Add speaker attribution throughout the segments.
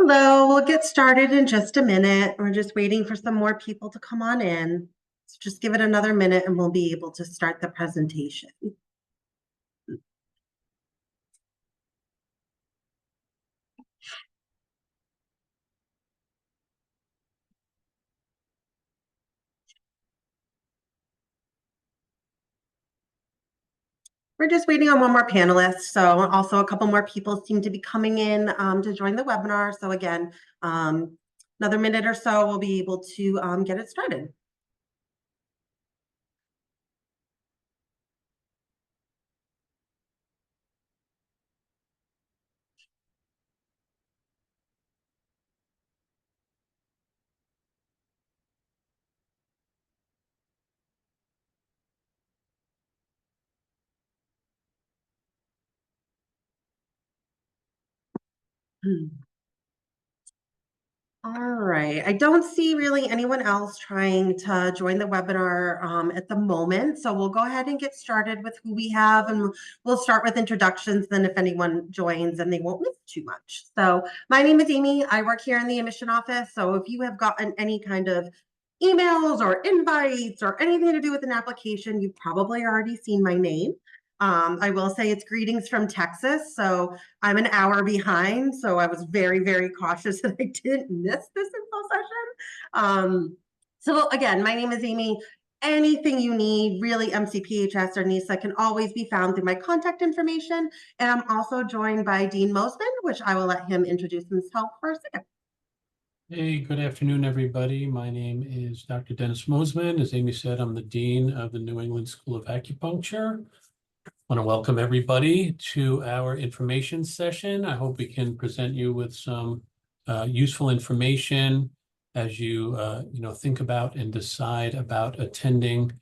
Speaker 1: Hello, we'll get started in just a minute. We're just waiting for some more people to come on in. So just give it another minute and we'll be able to start the presentation. We're just waiting on one more panelist. So also a couple more people seem to be coming in to join the webinar. So again, another minute or so, we'll be able to get it started. All right, I don't see really anyone else trying to join the webinar at the moment. So we'll go ahead and get started with who we have, and we'll start with introductions. Then if anyone joins, and they won't miss too much. So my name is Amy. I work here in the admission office. So if you have gotten any kind of emails or invites or anything to do with an application, you've probably already seen my name. I will say it's greetings from Texas. So I'm an hour behind. So I was very, very cautious that I didn't miss this info session. So again, my name is Amy. Anything you need, really, MCPHS or NESA can always be found through my contact information. And I'm also joined by Dean Mosman, which I will let him introduce himself for a second.
Speaker 2: Hey, good afternoon, everybody. My name is Dr. Dennis Mosman. As Amy said, I'm the Dean of the New England School of Acupuncture. I want to welcome everybody to our information session. I hope we can present you with some useful information as you think about and decide about attending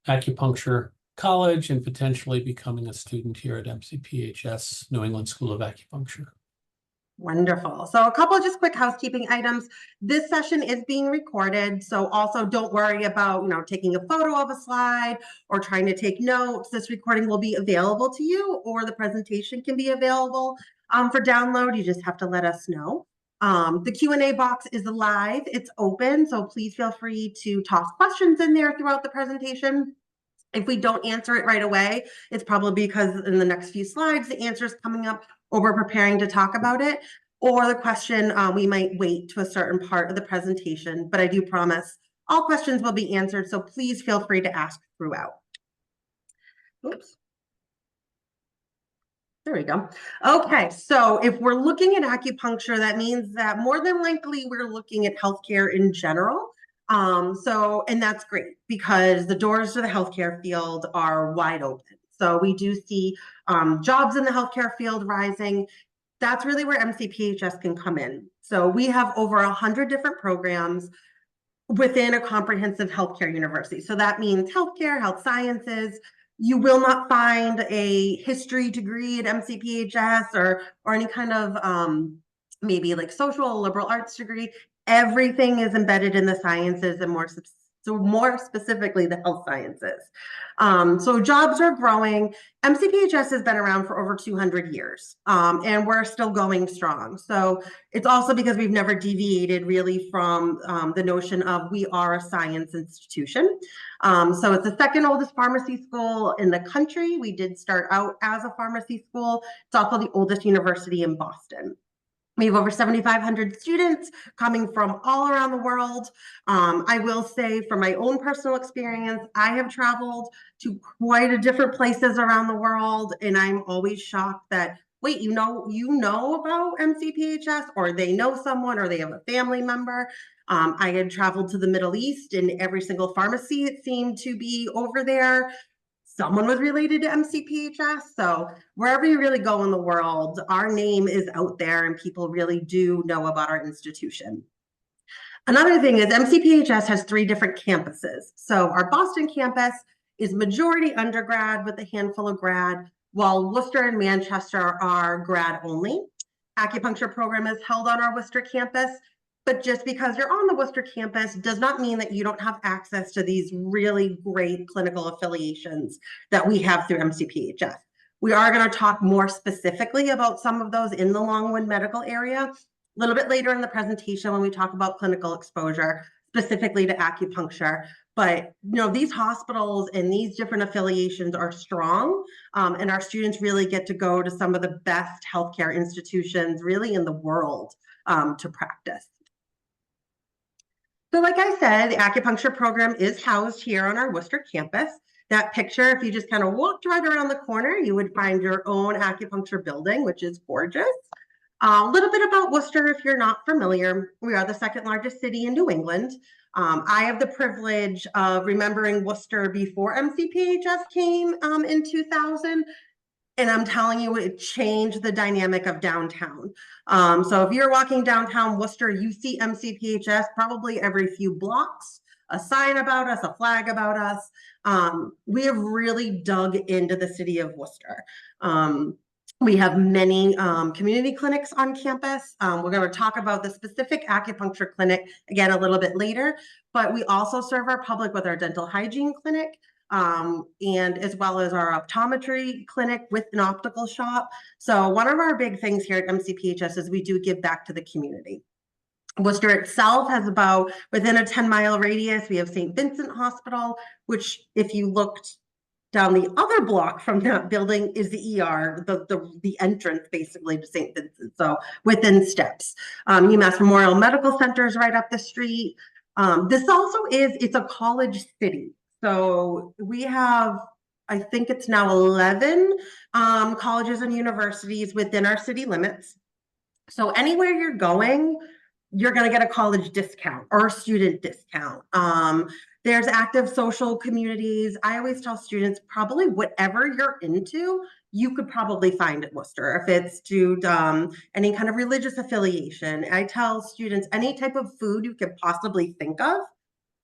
Speaker 2: acupuncture college and potentially becoming a student here at MCPHS, New England School of Acupuncture.
Speaker 1: Wonderful. So a couple of just quick housekeeping items. This session is being recorded. So also don't worry about, taking a photo of a slide or trying to take notes. This recording will be available to you, or the presentation can be available for download. You just have to let us know. The Q&A box is live. It's open. So please feel free to toss questions in there throughout the presentation. If we don't answer it right away, it's probably because in the next few slides, the answer is coming up, or we're preparing to talk about it, or the question, we might wait to a certain part of the presentation, but I do promise all questions will be answered, so please feel free to ask throughout. Oops. There we go. Okay, so if we're looking at acupuncture, that means that more than likely we're looking at healthcare in general. And that's great because the doors to the healthcare field are wide open. So we do see jobs in the healthcare field rising. That's really where MCPHS can come in. So we have over 100 different programs within a comprehensive healthcare university. So that means healthcare, health sciences. You will not find a history degree at MCPHS or any kind of maybe like social or liberal arts degree. Everything is embedded in the sciences and more specifically the health sciences. So jobs are growing. MCPHS has been around for over 200 years and we're still going strong. So it's also because we've never deviated really from the notion of we are a science institution. So it's the second oldest pharmacy school in the country. We did start out as a pharmacy school. It's also the oldest university in Boston. We have over 7,500 students coming from all around the world. I will say from my own personal experience, I have traveled to quite a different places around the world, and I'm always shocked that, wait, you know about MCPHS, or they know someone, or they have a family member. I had traveled to the Middle East, and every single pharmacy, it seemed to be over there, someone was related to MCPHS. So wherever you really go in the world, our name is out there and people really do know about our institution. Another thing is MCPHS has 3 different campuses. So our Boston campus is majority undergrad with a handful of grad, while Worcester and Manchester are grad only. Acupuncture program is held on our Worcester campus. But just because you're on the Worcester campus does not mean that you don't have access to these really great clinical affiliations that we have through MCPHS. We are going to talk more specifically about some of those in the Longwood medical area. little bit later in the presentation when we talk about clinical exposure, specifically to acupuncture. But these hospitals and these different affiliations are strong, and our students really get to go to some of the best healthcare institutions really in the world to practice. So like I said, the acupuncture program is housed here on our Worcester campus. That picture, if you just kind of walked right around the corner, you would find your own acupuncture building, which is gorgeous. A little bit about Worcester, if you're not familiar, we are the second largest city in New England. I have the privilege of remembering Worcester before MCPHS came in 2000. And I'm telling you, it changed the dynamic of downtown. So if you're walking downtown Worcester, you see MCPHS probably every few blocks, a sign about us, a flag about us. We have really dug into the city of Worcester. We have many community clinics on campus. We're going to talk about the specific acupuncture clinic again a little bit later, but we also serve our public with our dental hygiene clinic. And as well as our optometry clinic with an optical shop. So one of our big things here at MCPHS is we do give back to the community. Worcester itself has about, within a 10-mile radius, we have St. Vincent Hospital, which if you looked down the other block from that building is the ER, the entrance basically to St. Vincent. So within steps. UMass Memorial Medical Center is right up the street. This also it's a college city. So we have, I think it's now 11 colleges and universities within our city limits. So anywhere you're going, you're going to get a college discount or a student discount. There's active social communities. I always tell students, probably whatever you're into, you could probably find at Worcester. If it's to any kind of religious affiliation, I tell students any type of food you could possibly think of,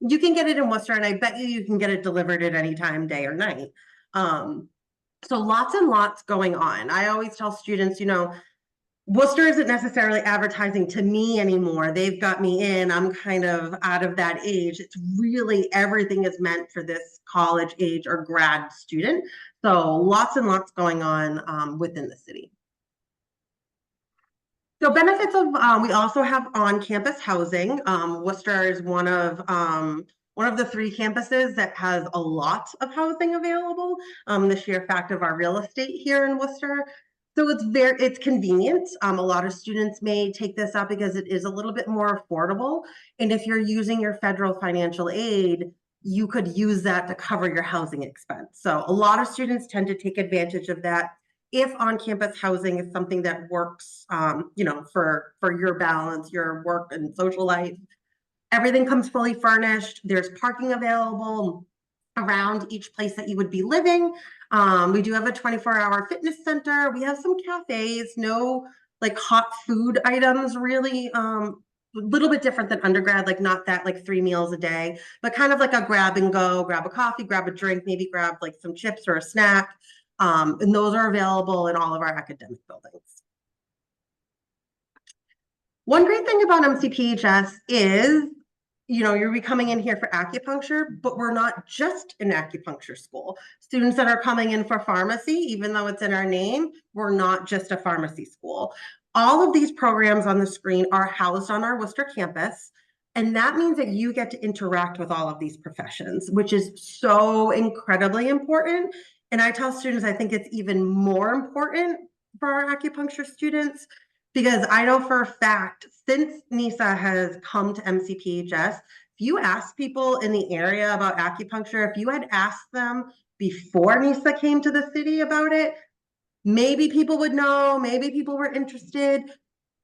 Speaker 1: you can get it in Worcester, and I bet you can get it delivered at any time, day or night. So lots and lots going on. I always tell students, Worcester isn't necessarily advertising to me anymore. They've got me in. I'm kind of out of that age. It's really everything is meant for this college age or grad student. So lots and lots going on within the city. So benefits of, we also have on-campus housing. Worcester is one of the 3 campuses that has a lot of housing available. The sheer fact of our real estate here in Worcester. So it's convenient. A lot of students may take this up because it is a little bit more affordable. And if you're using your federal financial aid, you could use that to cover your housing expense. So a lot of students tend to take advantage of that if on-campus housing is something that works, for your balance, your work and social life. Everything comes fully furnished. There's parking available around each place that you would be living. We do have a 24-hour fitness center. We have some cafes, no like hot food items really. A little bit different than undergrad, like not that like 3 meals a day, but kind of like a grab and go, grab a coffee, grab a drink, maybe grab like some chips or a snack. And those are available in all of our academic buildings. One great thing about MCPHS is, you're be coming in here for acupuncture, but we're not just an acupuncture school. Students that are coming in for pharmacy, even though it's in our name, we're not just a pharmacy school. All of these programs on the screen are housed on our Worcester campus. And that means that you get to interact with all of these professions, which is so incredibly important. And I tell students, I think it's even more important for our acupuncture students, because I know for a fact, since NESA has come to MCPHS, if you ask people in the area about acupuncture, if you had asked them before NESA came to the city about it, maybe people would know, maybe people were interested.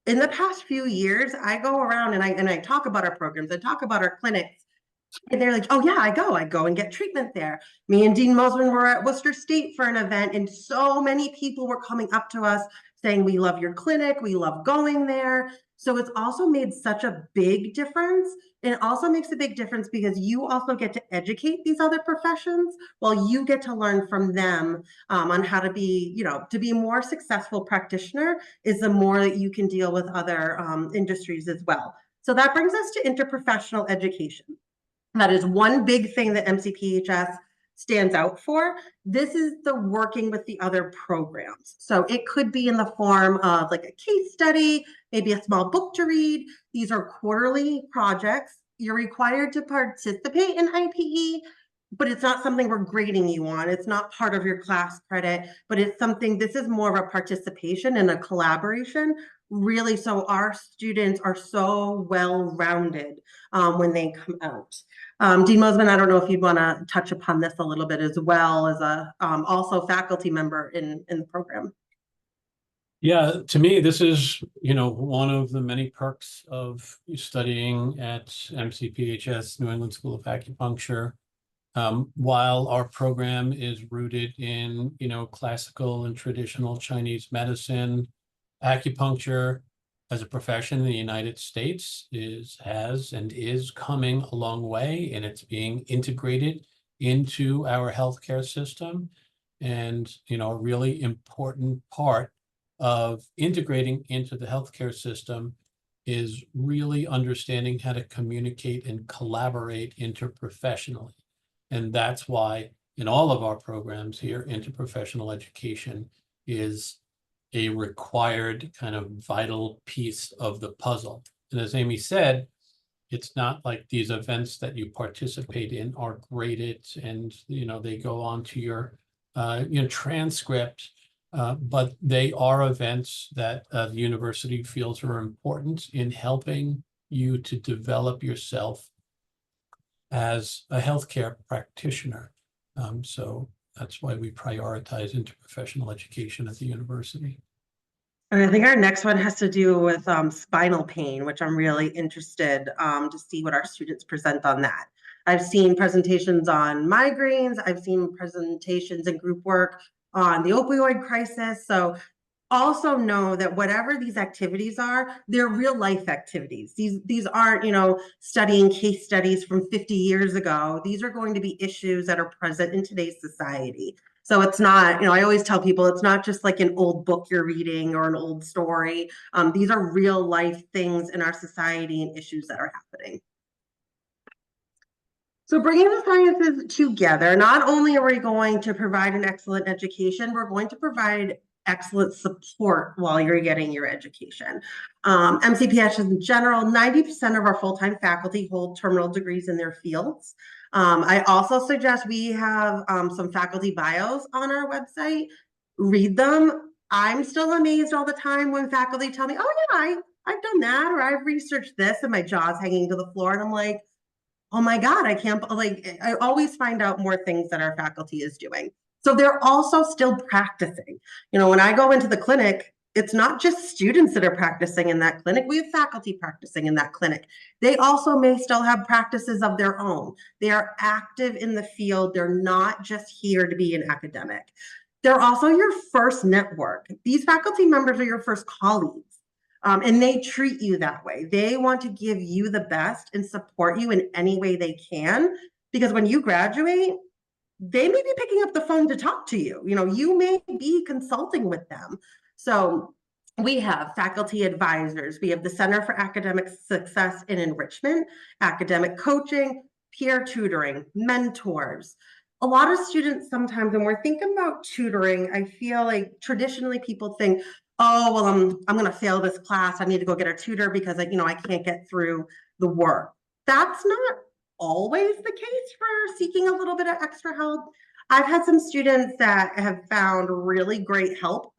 Speaker 1: In the past few years, I go around and I talk about our programs, I talk about our clinics, and they're like, oh yeah, I go and get treatment there. Me and Dean Mosman were at Worcester State for an event, and so many people were coming up to us saying, we love your clinic, we love going there. So it's also made such a big difference. And it also makes a big difference because you also get to educate these other professions while you get to learn from them on how to be, to be a more successful practitioner is the more that you can deal with other industries as well. So that brings us to interprofessional education. That is one big thing that MCPHS stands out for. This is the working with the other programs. So it could be in the form of like a case study, maybe a small book to read. These are quarterly projects. You're required to participate in IPE, but it's not something we're grading you on. It's not part of your class credit, but it's something, this is more of a participation and a collaboration, really, so our students are so well-rounded when they come out. Dean Mosman, I don't know if you'd want to touch upon this a little bit as well as a also faculty member in the program.
Speaker 2: Yeah, to me, this is, one of the many perks of studying at MCPHS, New England School of Acupuncture. While our program is rooted in, classical and traditional Chinese medicine, acupuncture as a profession in the United States has and is coming a long way, and it's being integrated into our healthcare system. And, a really important part of integrating into the healthcare system is really understanding how to communicate and collaborate interprofessionally. And that's why in all of our programs here, interprofessional education is a required kind of vital piece of the puzzle. And as Amy said, it's not like these events that you participate in are graded and, they go on to your, transcript, but they are events that the university feels are important in helping you to develop yourself as a healthcare practitioner. So that's why we prioritize interprofessional education at the university.
Speaker 1: And I think our next one has to do with spinal pain, which I'm really interested to see what our students present on that. I've seen presentations on migraines. I've seen presentations in group work on the opioid crisis. So also know that whatever these activities are, they're real life activities. These aren't, studying case studies from 50 years ago. These are going to be issues that are present in today's society. So it's not, I always tell people it's not just like an old book you're reading or an old story. These are real life things in our society and issues that are happening. So bringing the sciences together, not only are we going to provide an excellent education, we're going to provide excellent support while you're getting your education. MCPHS in general, 90% of our full-time faculty hold terminal degrees in their fields. I also suggest we have some faculty bios on our website. Read them. I'm still amazed all the time when faculty tell me, oh yeah, I've done that, or I've researched this, and my jaw's hanging to the floor. And I'm like, oh my God, I always find out more things that our faculty is doing. So they're also still practicing. When I go into the clinic, it's not just students that are practicing in that clinic. We have faculty practicing in that clinic. They also may still have practices of their own. They are active in the field. They're not just here to be an academic. They're also your first network. These faculty members are your first colleagues. And they treat you that way. They want to give you the best and support you in any way they can, because when you graduate, they may be picking up the phone to talk to you. You may be consulting with them. So we have faculty advisors. We have the Center for Academic Success and Enrichment, academic coaching, peer tutoring, mentors. A lot of students sometimes, when we're thinking about tutoring, I feel like traditionally people think, oh, well, I'm going to fail this class. I need to go get a tutor because I can't get through the work. That's not always the case for seeking a little bit of extra help. I've had some students that have found really great help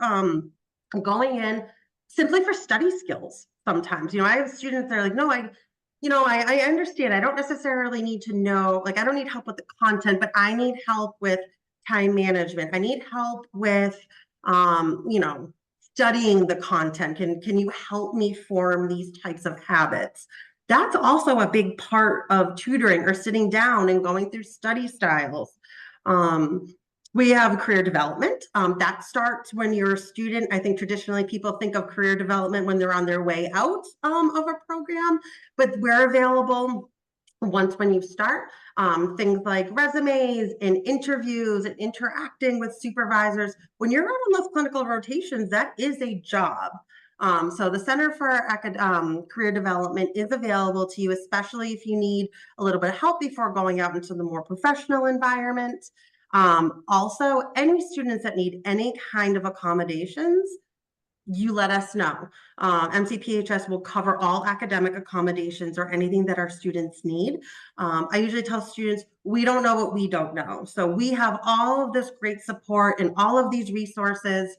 Speaker 1: going in simply for study skills. Sometimes, I have students that are like, no, I understand. I don't necessarily need to know, I don't need help with the content, but I need help with time management. I need help with, studying the content. Can you help me form these types of habits? That's also a big part of tutoring, or sitting down and going through study styles. We have career development. That starts when you're a student. I think traditionally people think of career development when they're on their way out of a program, but we're available when you start. Things like resumes and interviews and interacting with supervisors. When you're on those clinical rotations, that is a job. So the Center for Career Development is available to you, especially if you need a little bit of help before going out into the more professional environment. Also, any students that need any kind of accommodations, you let us know. MCPHS will cover all academic accommodations or anything that our students need. I usually tell students, we don't know what we don't know. So we have all of this great support and all of these resources,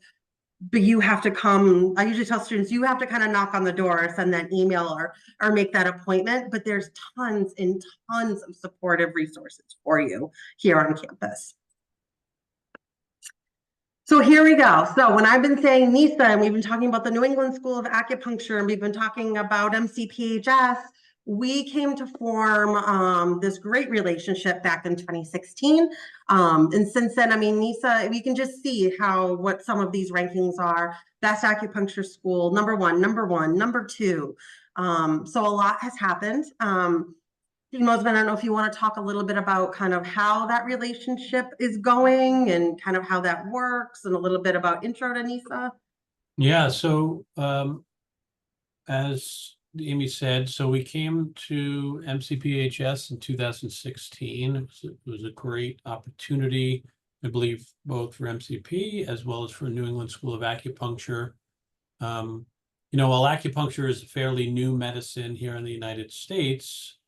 Speaker 1: but you have to come. I usually tell students, you have to kind of knock on the door or send that email or make that appointment, but there's tons and tons of supportive resources for you here on campus. So here we go. So when I've been saying NESA, and we've been talking about the New England School of Acupuncture, and we've been talking about MCPHS, we came to form this great relationship back in 2016. And since then, I mean, NESA, we can just see what some of these rankings are. Best acupuncture school, number one, number two. So a lot has happened. Dean Mosman, I don't know if you want to talk a little bit about kind of how that relationship is going and kind of how that works and a little bit about intro to NESA.
Speaker 2: Yeah, so as Amy said, so we came to MCPHS in 2016. It was a great opportunity, I believe, both for MCP as well as for New England School of Acupuncture. While acupuncture is a fairly new medicine here in the United States,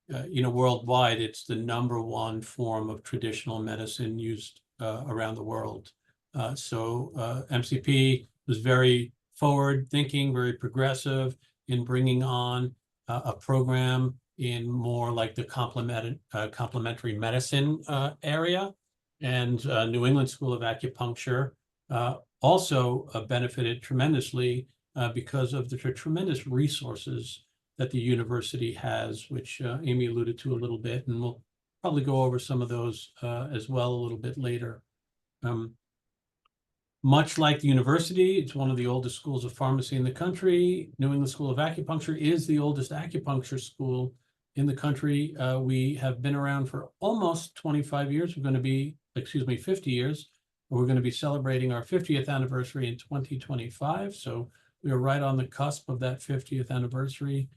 Speaker 2: worldwide, it's the #1 form of traditional medicine used around the world. So MCP was very forward thinking, very progressive in bringing on a program in more like the complementary medicine area. And New England School of Acupuncture also benefited tremendously because of the tremendous resources that the university has, which Amy alluded to a little bit, and we'll probably go over some of those as well a little bit later. Much like the university, it's one of the oldest schools of pharmacy in the country. New England School of Acupuncture is the oldest acupuncture school in the country. We have been around for almost 25 years. We're going to be, 50 years. We're going to be celebrating our 50th anniversary in 2025. So we are right on the cusp of that 50th anniversary.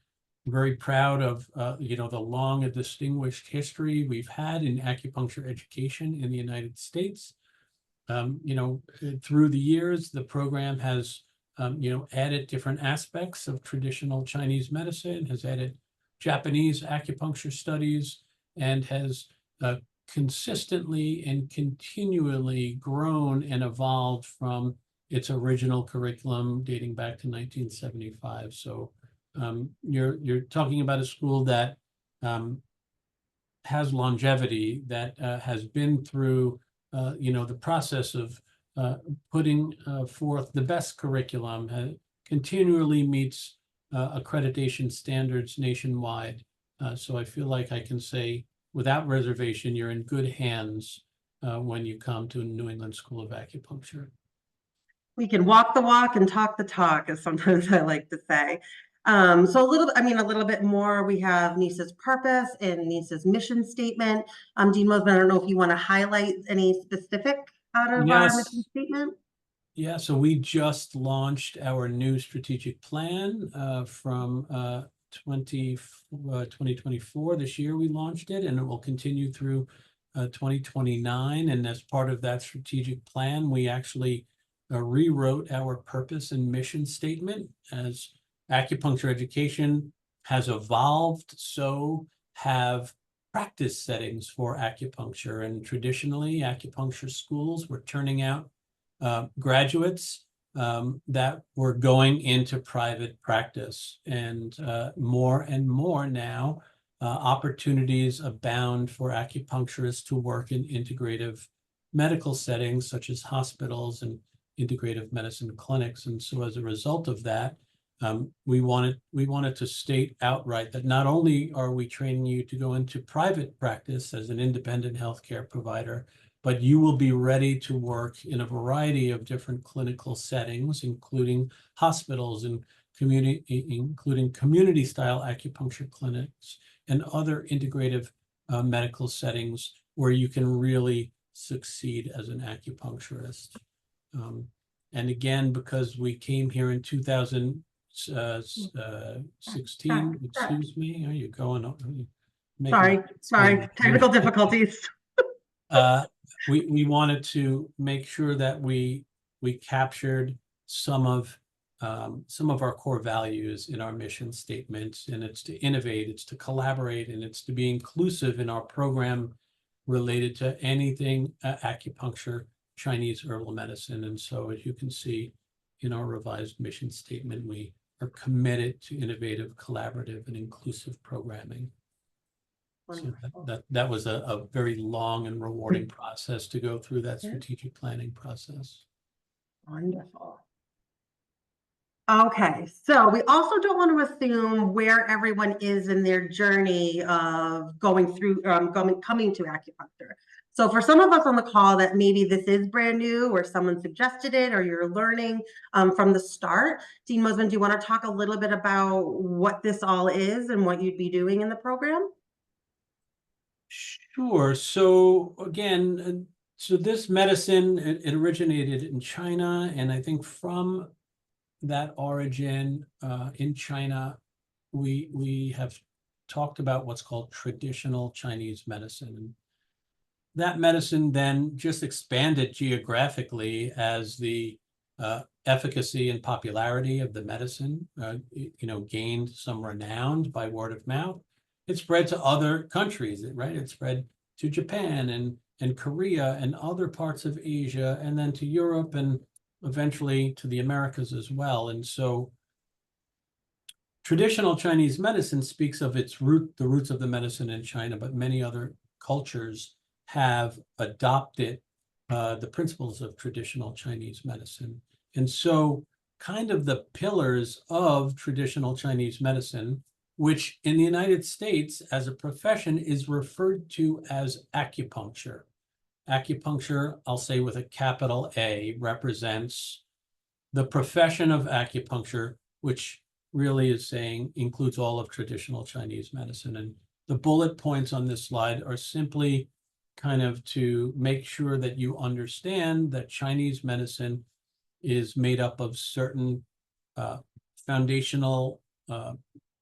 Speaker 2: Very proud of the long and distinguished history we've had in acupuncture education in the United States. Through the years, the program has added different aspects of traditional Chinese medicine, has added Japanese acupuncture studies, and has consistently and continually grown and evolved from its original curriculum dating back to 1975. So you're talking about a school that has longevity, that has been through the process of putting forth the best curriculum, continually meets accreditation standards nationwide. So I feel like I can say without reservation, you're in good hands when you come to New England School of Acupuncture.
Speaker 1: We can walk the walk and talk the talk, as sometimes I like to say. So a little bit more. We have NESA's purpose and NESA's mission statement. Dean Mosman, I don't know if you want to highlight any specific out of our mission statement.
Speaker 2: Yeah, so we just launched our new strategic plan from 2024. This year we launched it, and it will continue through 2029. And as part of that strategic plan, we actually rewrote our purpose and mission statement. As acupuncture education has evolved, so have practice settings for acupuncture. And traditionally, acupuncture schools were turning out graduates that were going into private practice. And more now, opportunities abound for acupuncturists to work in integrative medical settings, such as hospitals and integrative medicine clinics. And so as a result of that, we wanted to state outright that not only are we training you to go into private practice as an independent healthcare provider, but you will be ready to work in a variety of different clinical settings, including hospitals and community-style acupuncture clinics and other integrative medical settings where you can really succeed as an acupuncturist. And again, because we came here in 2016, excuse me, are you going?
Speaker 1: Sorry, technical difficulties.
Speaker 2: we wanted to make sure that we captured some of our core values in our mission statements, and it's to innovate, it's to collaborate, and it's to be inclusive in our program related to anything acupuncture, Chinese herbal medicine. And so, as you can see in our revised mission statement, we are committed to innovative, collaborative, and inclusive programming. So that was a very long and rewarding process to go through that strategic planning process.
Speaker 1: Wonderful. Okay, so we also don't want to assume where everyone is in their journey of going through, coming to acupuncture. So for some of us on the call that maybe this is brand new, or someone suggested it, or you're learning from the start, Dean Mosman, do you want to talk a little bit about what this all is and what you'd be doing in the program?
Speaker 2: Sure. So again, so this medicine, it originated in China, and I think from that origin in China, we have talked about what's called traditional Chinese medicine. And that medicine then just expanded geographically as the efficacy and popularity of the medicine, gained some renown by word of mouth. It spread to other countries, right? It spread to Japan and Korea and other parts of Asia, and then to Europe, and eventually to the Americas as well. And so traditional Chinese medicine speaks of the roots of the medicine in China, but many other cultures have adopted the principles of traditional Chinese medicine. And so kind of the pillars of traditional Chinese medicine, which in the United States as a profession is referred to as acupuncture. Acupuncture, I'll say with a capital A, represents the profession of acupuncture, which really is saying includes all of traditional Chinese medicine. And the bullet points on this slide are simply kind of to make sure that you understand that Chinese medicine is made up of certain foundational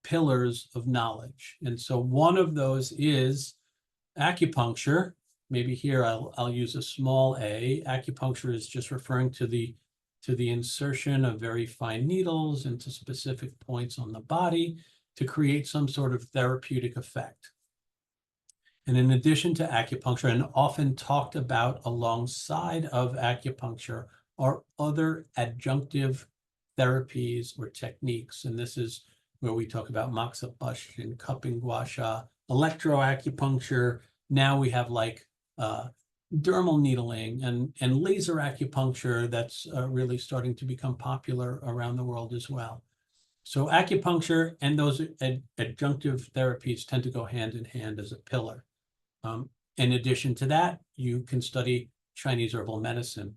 Speaker 2: pillars of knowledge. And so one of those is acupuncture. Maybe here I'll use a small a. Acupuncture is just referring to the insertion of very fine needles into specific points on the body to create some sort of therapeutic effect. And in addition to acupuncture, and often talked about alongside of acupuncture, are other adjunctive therapies or techniques. And this is where we talk about moxibustion and cupping gua sha, electroacupuncture. Now we have like dermal needling and laser acupuncture that's really starting to become popular around the world as well. So acupuncture and those adjunctive therapies tend to go hand in hand as a pillar. In addition to that, you can study Chinese herbal medicine.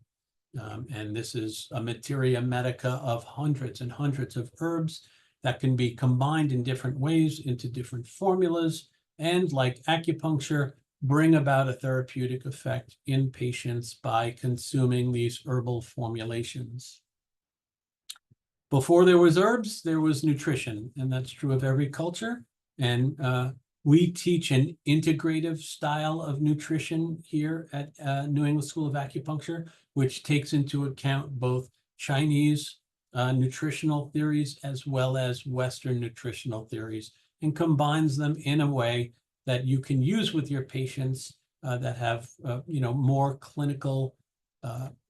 Speaker 2: And this is a materia medica of hundreds and hundreds of herbs that can be combined in different ways into different formulas, and like acupuncture, bring about a therapeutic effect in patients by consuming these herbal formulations. Before there was herbs, there was nutrition, and that's true of every culture. And we teach an integrative style of nutrition here at New England School of Acupuncture, which takes into account both Chinese nutritional theories as well as Western nutritional theories, and combines them in a way that you can use with your patients that have more clinical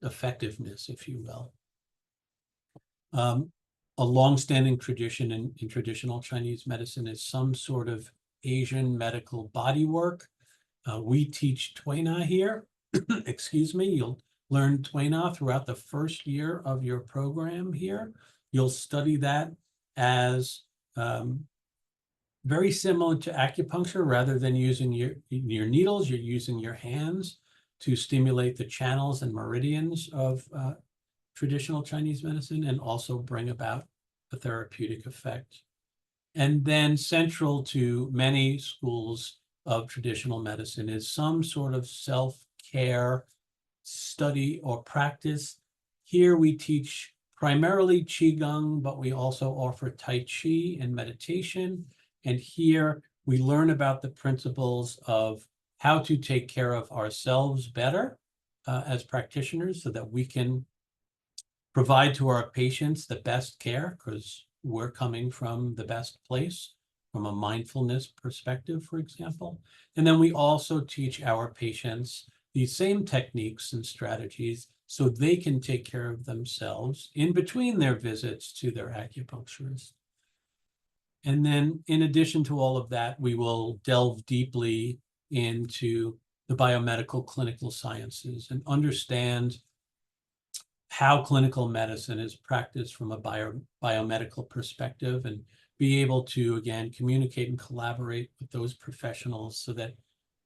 Speaker 2: effectiveness, if you will. A longstanding tradition in traditional Chinese medicine is some sort of Asian medical body work. We teach Tui Na here. Excuse me. You'll learn Tui Na throughout the first year of your program here. You'll study that as very similar to acupuncture. Rather than using your needles, you're using your hands to stimulate the channels and meridians of traditional Chinese medicine, and also bring about a therapeutic effect. And then central to many schools of traditional medicine is some sort of self-care study or practice. Here we teach primarily Qigong, but we also offer Tai Chi and meditation. And here we learn about the principles of how to take care of ourselves better as practitioners so that we can provide to our patients the best care, because we're coming from the best place from a mindfulness perspective, for example. And then we also teach our patients these same techniques and strategies so they can take care of themselves in between their visits to their acupuncturist. And then in addition to all of that, we will delve deeply into the biomedical clinical sciences and understand how clinical medicine is practiced from a biomedical perspective, and be able to, again, communicate and collaborate with those professionals so that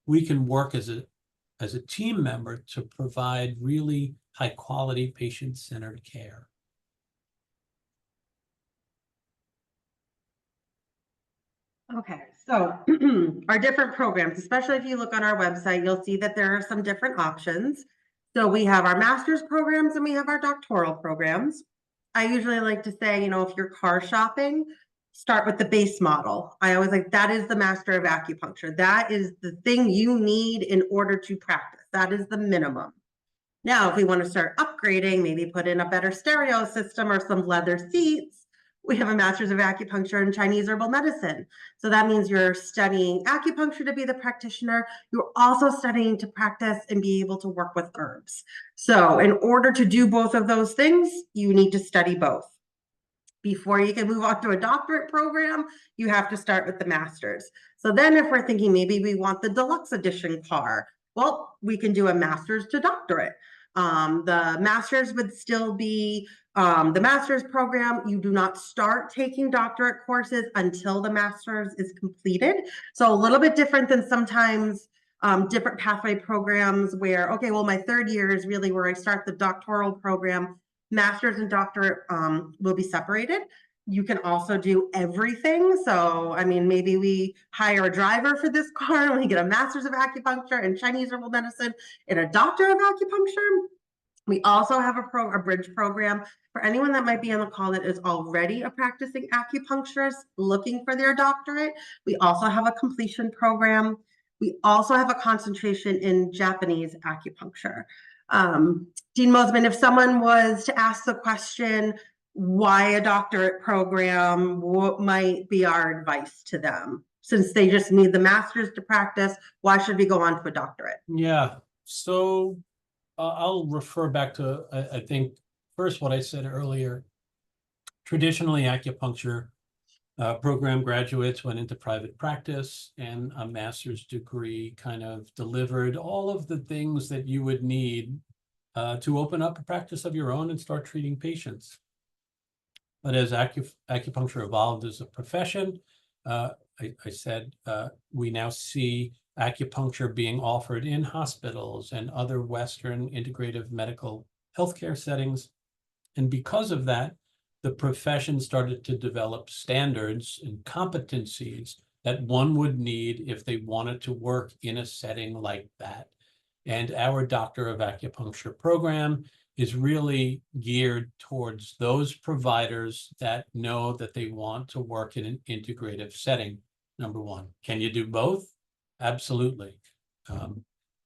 Speaker 2: we can work as a team member to provide really high quality patient-centered care.
Speaker 1: Okay, so our different programs, especially if you look on our website, you'll see that there are some different options. So we have our master's programs and we have our doctoral programs. I usually like to say, if you're car shopping, start with the base model. I always like, that is the master of acupuncture. That is the thing you need in order to practice. That is the minimum. Now, if we want to start upgrading, maybe put in a better stereo system or some leather seats, we have a master's of acupuncture in Chinese herbal medicine. So that means you're studying acupuncture to be the practitioner. You're also studying to practice and be able to work with herbs. So in order to do both of those things, you need to study both. Before you can move on to a doctorate program, you have to start with the master's. So then if we're thinking maybe we want the deluxe edition car, well, we can do a master's to doctorate. The master's would still be the master's program. You do not start taking doctorate courses until the master's is completed. So a little bit different than sometimes different pathway programs where, okay, well, my third year is really where I start the doctoral program. Master's and doctorate will be separated. You can also do everything. So, I mean, maybe we hire a driver for this car and we get a master's of acupuncture and Chinese herbal medicine and a doctor of acupuncture. We also have a bridge program for anyone that might be on the call that is already a practicing acupuncturist looking for their doctorate. We also have a completion program. We also have a concentration in Japanese acupuncture. Dean Mosman, if someone was to ask the question, why a doctorate program, what might be our advice to them? Since they just need the master's to practice, why should we go on to a doctorate?
Speaker 2: Yeah, so I'll refer back to, I think, first what I said earlier. Traditionally, acupuncture program graduates went into private practice, and a master's degree kind of delivered all of the things that you would need to open up a practice of your own and start treating patients. But as acupuncture evolved as a profession, I said we now see acupuncture being offered in hospitals and other Western integrative medical healthcare settings. And because of that, the profession started to develop standards and competencies that one would need if they wanted to work in a setting like that. And our Doctor of Acupuncture program is really geared towards those providers that know that they want to work in an integrative setting. Number one, can you do both? Absolutely.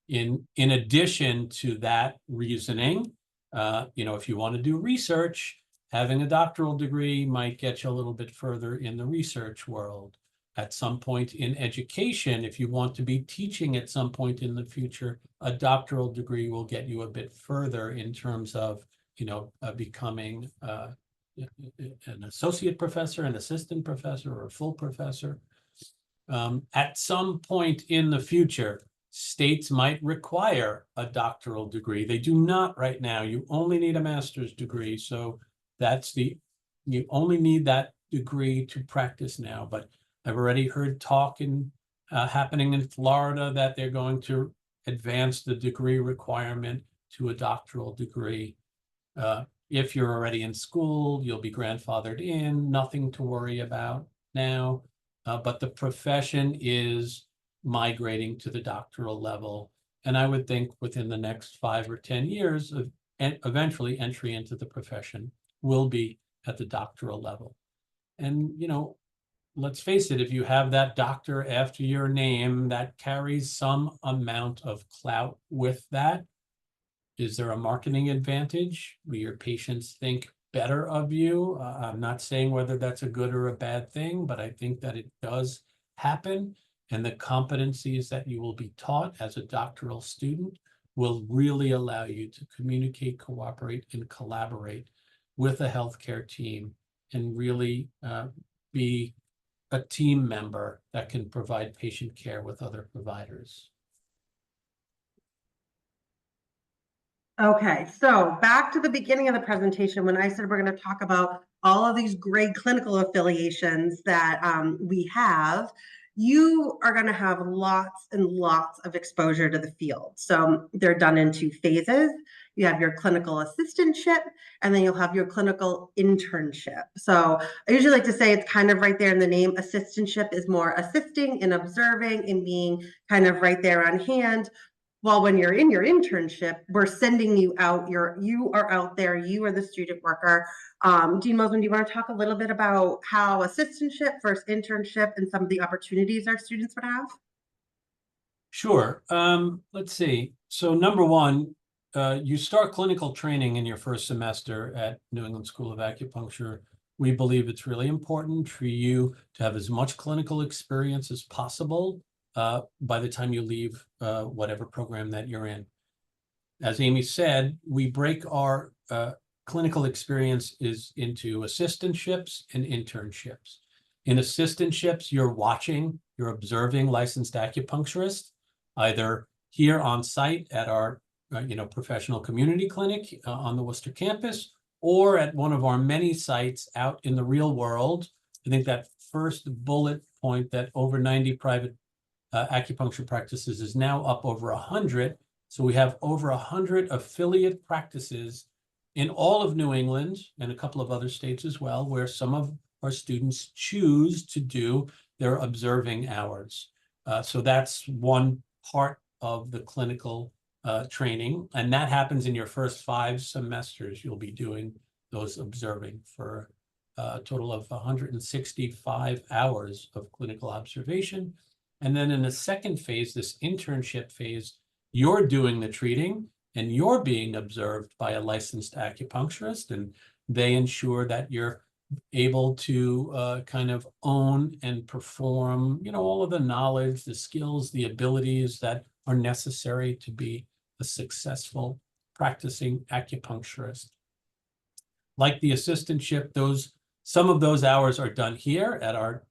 Speaker 2: In addition to that reasoning, if you want to do research, having a doctoral degree might get you a little bit further in the research world. At some point in education, if you want to be teaching at some point in the future, a doctoral degree will get you a bit further in terms of, becoming an associate professor, an assistant professor, or a full professor. At some point in the future, states might require a doctoral degree. They do not right now. You only need a master's degree. So you only need that degree to practice now. But I've already heard talk happening in Florida that they're going to advance the degree requirement to a doctoral degree. If you're already in school, you'll be grandfathered in, nothing to worry about now. But the profession is migrating to the doctoral level. And I would think within the next 5 or 10 years, eventually entry into the profession will be at the doctoral level. And, let's face it, if you have that doctor after your name, that carries some amount of clout with that. Is there a marketing advantage? Will your patients think better of you? I'm not saying whether that's a good or a bad thing, but I think that it does happen. And the competencies that you will be taught as a doctoral student will really allow you to communicate, cooperate, and collaborate with a healthcare team and really be a team member that can provide patient care with other providers.
Speaker 1: Okay, so back to the beginning of the presentation when I said we're going to talk about all of these great clinical affiliations that we have, you are going to have lots and lots of exposure to the field. So they're done in 2 phases. You have your clinical assistantship, and then you'll have your clinical internship. So I usually like to say it's kind of right there in the name. Assistantship is more assisting and observing and being kind of right there on hand. Well, when you're in your internship, we're sending you out. You are out there. You are the student worker. Dean Mosman, do you want to talk a little bit about how assistantship versus internship and some of the opportunities our students would have?
Speaker 2: Sure. Let's see. So number one, you start clinical training in your first semester at New England School of Acupuncture. We believe it's really important for you to have as much clinical experience as possible by the time you leave whatever program that you're in. As Amy said, we break our clinical experience into assistantships and internships. In assistantships, you're watching, you're observing licensed acupuncturists, either here on site at our professional community clinic on the Worcester campus, or at one of our many sites out in the real world. I think that first bullet point, that over 90 private acupuncture practices, is now up over 100. So we have over 100 affiliate practices in all of New England and a couple of other states as well, where some of our students choose to do their observing hours. So that's one part of the clinical training, and that happens in your first 5 semesters. You'll be doing those observing for a total of 165 hours of clinical observation. And then in the second phase, this internship phase, you're doing the treating and you're being observed by a licensed acupuncturist, and they ensure that you're able to kind of own and perform, all of the knowledge, the skills, the abilities that are necessary to be a successful practicing acupuncturist. Like the assistantship, some of those hours are done here at our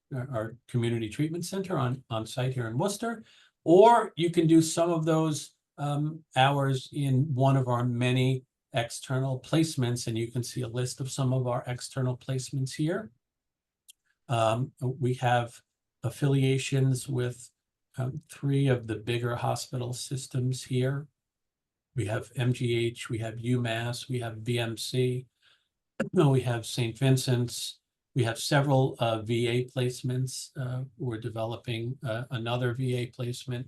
Speaker 2: community treatment center on site here in Worcester, or you can do some of those hours in one of our many external placements, and you can see a list of some of our external placements here. We have affiliations with 3 of the bigger hospital systems here. We have MGH, we have UMass, we have BMC, we have St. Vincent's, we have several VA placements. We're developing another VA placement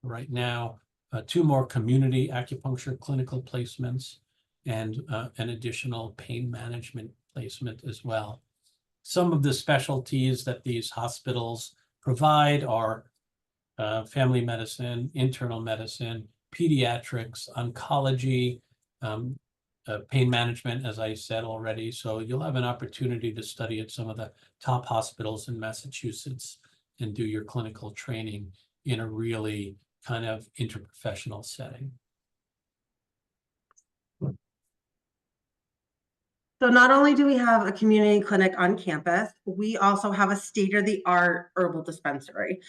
Speaker 2: right now, 2 more community acupuncture clinical placements, and an additional pain management placement as well. Some of the specialties that these hospitals provide are family medicine, internal medicine, pediatrics, oncology, pain management, as I said already. So you'll have an opportunity to study at some of the top hospitals in Massachusetts and do your clinical training in a really kind of interprofessional setting.
Speaker 1: So not only do we have a community clinic on campus, we also have a state-of-the-art herbal dispensary.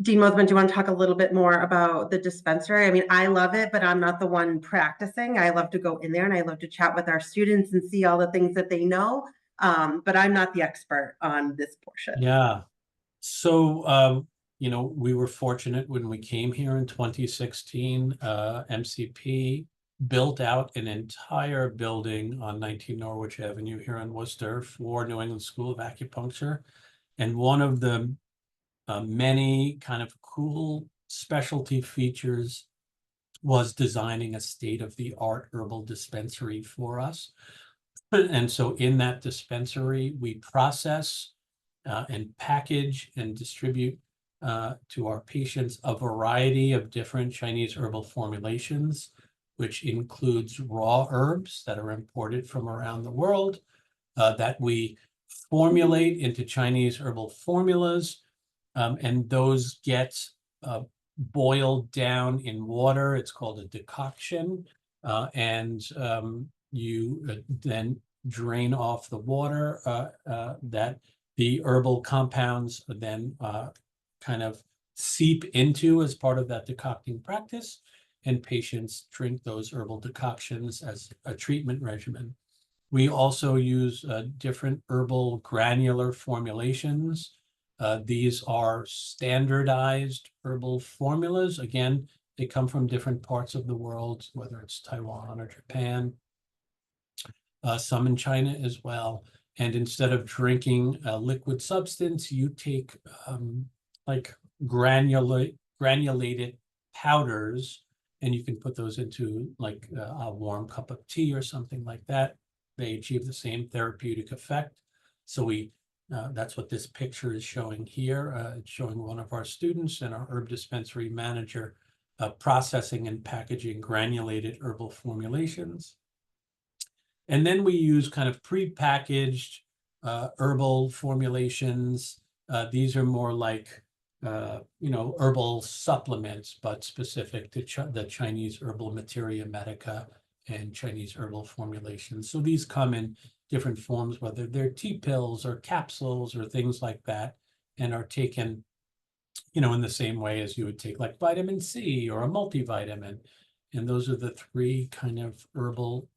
Speaker 1: Dean Mosman, do you want to talk a little bit more about the dispensary? I mean, I love it, but I'm not the one practicing. I love to go in there and I love to chat with our students and see all the things that they know. But I'm not the expert on this portion.
Speaker 2: Yeah. So, we were fortunate when we came here in 2016, MCP built out an entire building on 19 Norwich Avenue here in Worcester for New England School of Acupuncture. And one of the many kind of cool specialty features was designing a state-of-the-art herbal dispensary for us. And so in that dispensary, we process and package and distribute to our patients a variety of different Chinese herbal formulations, which includes raw herbs that are imported from around the world, that we formulate into Chinese herbal formulas, and those get boiled down in water. It's called a decoction, and you then drain off the water that the herbal compounds then kind of seep into as part of that decocting practice, and patients drink those herbal decoctions as a treatment regimen. We also use different herbal granular formulations. These are standardized herbal formulas. Again, they come from different parts of the world, whether it's Taiwan or Japan, some in China as well. And instead of drinking a liquid substance, you take like granulated powders, and you can put those into like a warm cup of tea or something like that. They achieve the same therapeutic effect. So that's what this picture is showing here. It's showing one of our students and our herb dispensary manager processing and packaging granulated herbal formulations. And then we use kind of pre-packaged herbal formulations. These are more like herbal supplements, but specific to the Chinese herbal materia medica and Chinese herbal formulations. So these come in different forms, whether they're tea pills or capsules or things like that, and are taken, in the same way as you would take like vitamin C or a multivitamin. And those are the three kind of herbal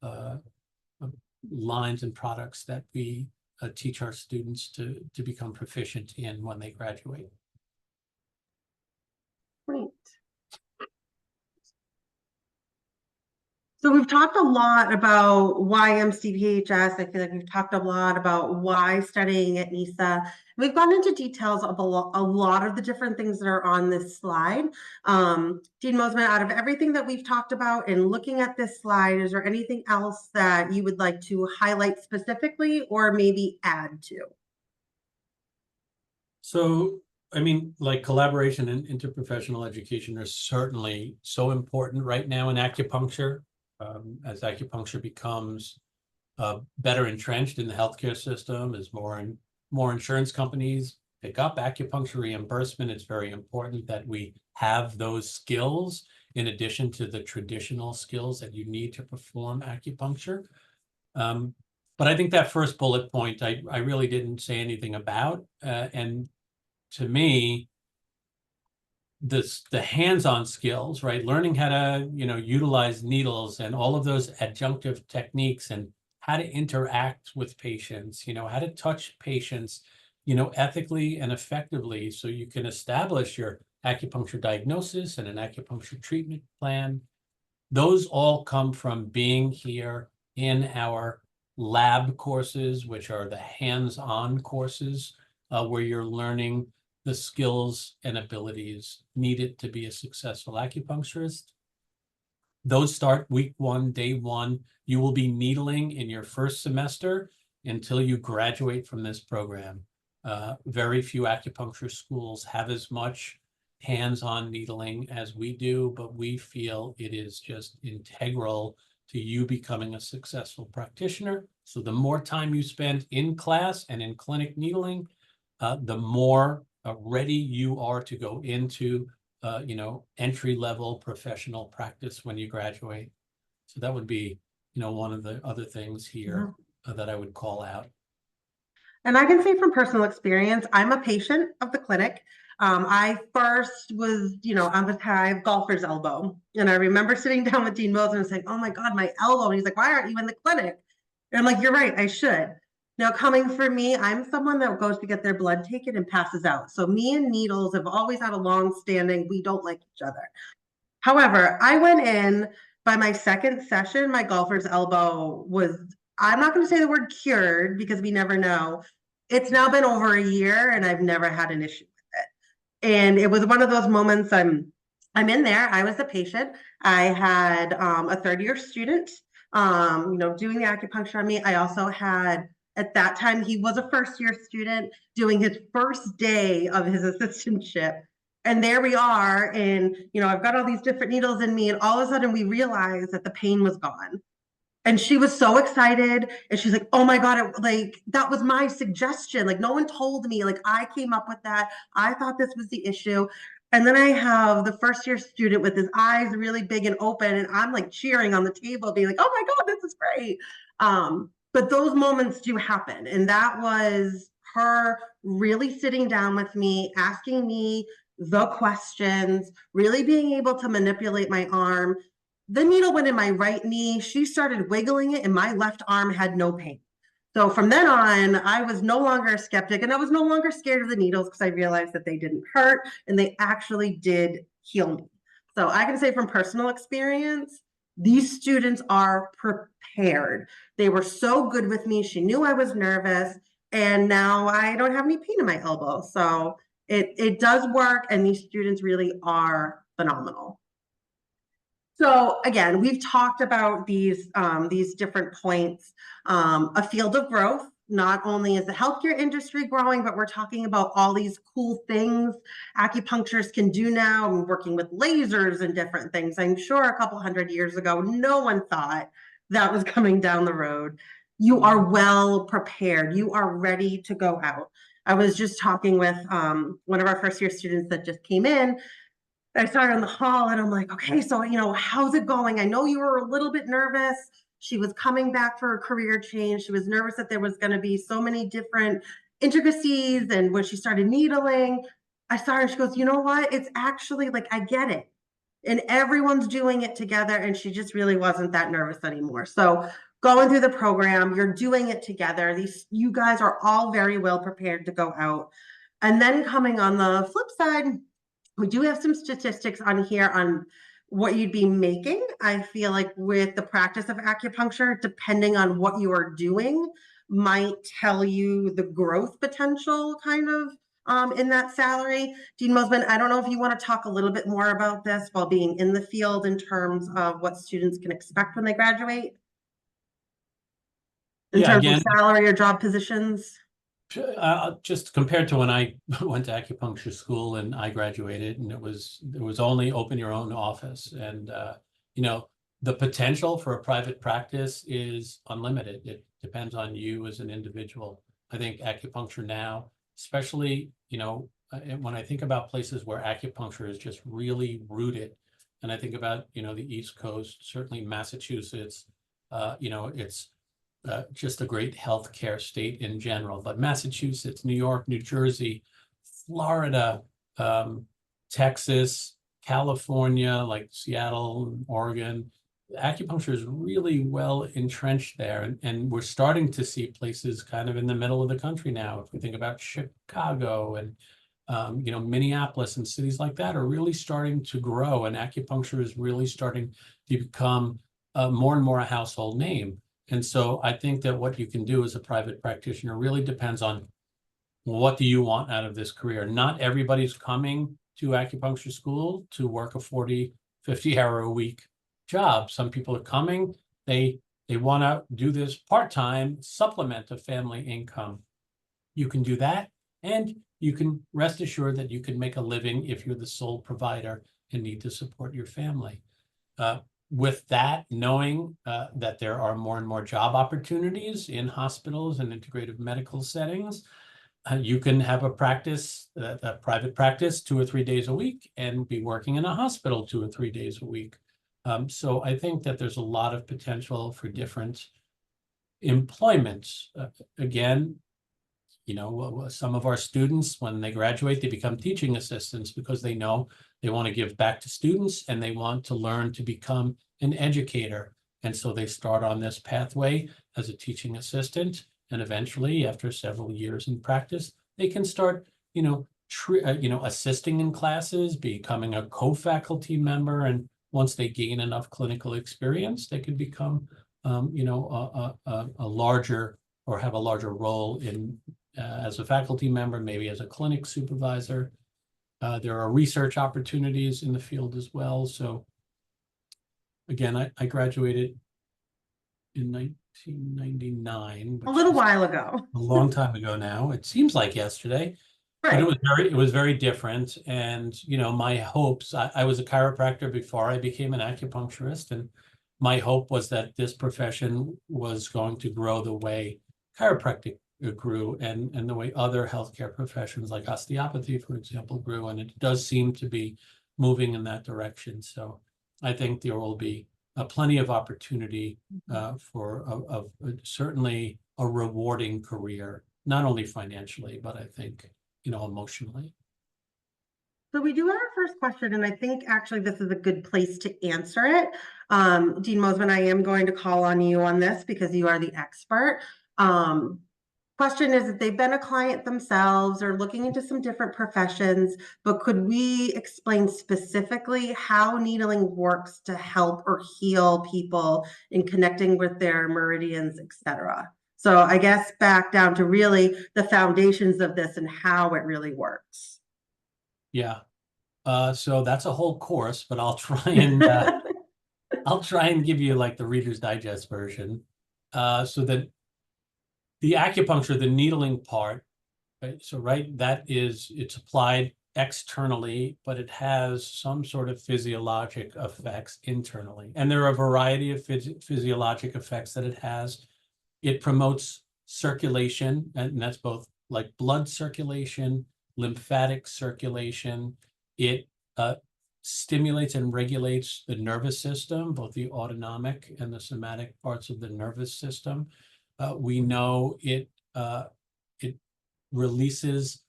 Speaker 2: lines and products that we teach our students to become proficient in when they graduate.
Speaker 1: Great. So we've talked a lot about why MCPHS. I feel like we've talked a lot about why studying at NESA. We've gone into details of a lot of the different things that are on this slide. Dean Mosman, out of everything that we've talked about and looking at this slide, is there anything else that you would like to highlight specifically or maybe add to?
Speaker 2: So, I mean, like collaboration and interprofessional education are certainly so important right now in acupuncture. As acupuncture becomes better entrenched in the healthcare system, as more and more insurance companies pick up acupuncture reimbursement, it's very important that we have those skills in addition to the traditional skills that you need to perform acupuncture. But I think that first bullet point, I really didn't say anything about. And to me, the hands-on skills, right? Learning how to, utilize needles and all of those adjunctive techniques, and how to interact with patients, how to touch patients, ethically and effectively, so you can establish your acupuncture diagnosis and an acupuncture treatment plan. Those all come from being here in our lab courses, which are the hands-on courses, where you're learning the skills and abilities needed to be a successful acupuncturist. Those start week 1, day 1. You will be needling in your first semester until you graduate from this program. Very few acupuncture schools have as much hands-on needling as we do, but we feel it is just integral to you becoming a successful practitioner. So the more time you spend in class and in clinic needling, the more ready you are to go into entry-level professional practice when you graduate. So that would be one of the other things here that I would call out.
Speaker 1: And I can say from personal experience, I'm a patient of the clinic. I first was, I have golfer's elbow. And I remember sitting down with Dean Mosman and saying, oh my God, my elbow. And he's like, why aren't you in the clinic? And I'm like, you're right, I should. Now, coming for me, I'm someone that goes to get their blood taken and passes out. So me and needles have always had a long standing, we don't like each other. However, I went in by my second session, my golfer's elbow was, I'm not going to say the word cured because we never know. It's now been over a year and I've never had an issue with it. And it was one of those moments I'm in there. I was the patient. I had a third-year student, doing the acupuncture on me. I also had At that time, he was a first-year student doing his first day of his assistantship. And there we are, and I've got all these different needles in me, and all of a sudden we realized that the pain was gone. And she was so excited, and she's like, "Oh my God, that was my suggestion. Like, no one told me. Like, I came up with that. I thought this was the issue." And then I have the first year student with his eyes really big and open, and I'm like cheering on the table, being like, "Oh my God, this is great." But those moments do happen. And that was her really sitting down with me, asking me the questions, really being able to manipulate my arm. The needle went in my right knee. She started wiggling it, and my left arm had no pain. So from then on, I was no longer a skeptic, and I was no longer scared of the needles because I realized that they didn't hurt and they actually did heal me. So I can say from personal experience, these students are prepared. They were so good with me. She knew I was nervous, and now I don't have any pain in my elbow. So it does work, and these students really are phenomenal. So again, we've talked about these different points. A field of growth. Not only is the healthcare industry growing, but we're talking about all these cool things acupuncturists can do now. We're working with lasers and different things. I'm sure a couple hundred years ago, no one thought that was coming down the road. You are well prepared. You are ready to go out. I was just talking with one of our first year students that just came in. I saw her in the hall, and I'm like, "Okay, so, how's it going? I know you were a little bit nervous." She was coming back for a career change. She was nervous that there was going to be so many different intricacies. And when she started needling, I saw her, and she goes, "You know what? It's actually like, I get it. And everyone's doing it together." And she just really wasn't that nervous anymore. So going through the program, you're doing it together. You guys are all very well prepared to go out. And then coming on the flip side, we do have some statistics on here on what you'd be making. I feel like with the practice of acupuncture, depending on what you are doing, might tell you the growth potential kind of in that salary. Dean Mosman, I don't know if you want to talk a little bit more about this while being in the field in terms of what students can expect when they graduate in terms of salary or job positions.
Speaker 2: Just compared to when I went to acupuncture school and I graduated, and it was only open your own office, and the potential for a private practice is unlimited. It depends on you as an individual. I think acupuncture now, especially when I think about places where acupuncture is just really rooted, and I think about the East Coast, certainly Massachusetts, it's just a great healthcare state in general, but Massachusetts, New York, New Jersey, Florida, Texas, California, like Seattle, Oregon, acupuncture is really well entrenched there. And we're starting to see places kind of in the middle of the country now. If we think about Chicago and Minneapolis and cities like that are really starting to grow, and acupuncture is really starting to become more and more a household name. And so I think that what you can do as a private practitioner really depends on what do you want out of this career. Not everybody's coming to acupuncture school to work a 40, 50-hour a week job. Some people are coming, they want to do this part-time, supplement a family income. You can do that, and you can rest assured that you can make a living if you're the sole provider and need to support your family. With that, knowing that there are more and more job opportunities in hospitals and integrative medical settings, you can have a practice, a private practice 2 or 3 days a week and be working in a hospital 2 or 3 days a week. So I think that there's a lot of potential for different employments. Again, some of our students, when they graduate, they become teaching assistants because they know they want to give back to students and they want to learn to become an educator. And so they start on this pathway as a teaching assistant. And eventually, after several years in practice, they can start, assisting in classes, becoming a co-faculty member. And once they gain enough clinical experience, they could become, a larger or have a larger role in as a faculty member, maybe as a clinic supervisor. There are research opportunities in the field as well. So again, I graduated in 1999,
Speaker 1: A
Speaker 2: which
Speaker 1: little
Speaker 2: is
Speaker 1: while ago.
Speaker 2: a long time ago now. It seems like yesterday, but
Speaker 1: Right.
Speaker 2: it was very different. And, you know, my hopes, I was a chiropractor before I became an acupuncturist, and my hope was that this profession was going to grow the way chiropractic grew and the way other healthcare professions like osteopathy, for example, grew. And it does seem to be moving in that direction. So I think there will be plenty of opportunity for certainly a rewarding career, not only financially, but I think, you know, emotionally.
Speaker 1: So we do have our first question, and I think actually this is a good place to answer it. Dean Mosman, I am going to call on you on this because you are the expert. Question is if they've been a client themselves or looking into some different professions, but could we explain specifically how needling works to help or heal people in connecting with their meridians, etc.? So I guess back down to really the foundations of this and how it really works.
Speaker 2: Yeah. So that's a whole course, but I'll try and I'll try and give you like the Reader's Digest version. So that the acupuncture, the needling part, right? So it's applied externally, but it has some sort of physiologic effects internally. And there are a variety of physiologic effects that it has. It promotes circulation, and that's both like blood circulation, lymphatic circulation. It stimulates and regulates the nervous system, both the autonomic and the somatic parts of the nervous system. We know it releases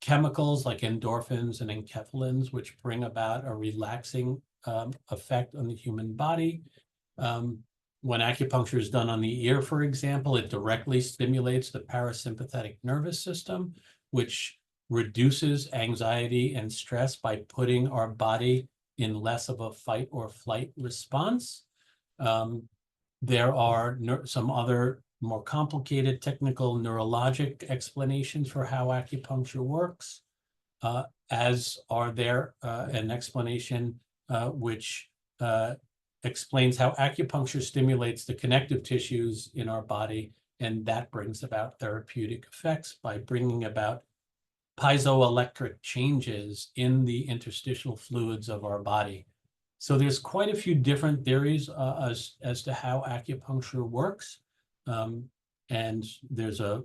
Speaker 2: chemicals like endorphins and enkephalins, which bring about a relaxing effect on the human body. When acupuncture is done on the ear, for example, it directly stimulates the parasympathetic nervous system, which reduces anxiety and stress by putting our body in less of a fight or flight response. There are some other more complicated technical neurologic explanations for how acupuncture works, as are there an explanation which explains how acupuncture stimulates the connective tissues in our body, and that brings about therapeutic effects by bringing about piezoelectric changes in the interstitial fluids of our body. So there's quite a few different theories as to how acupuncture works. And there's a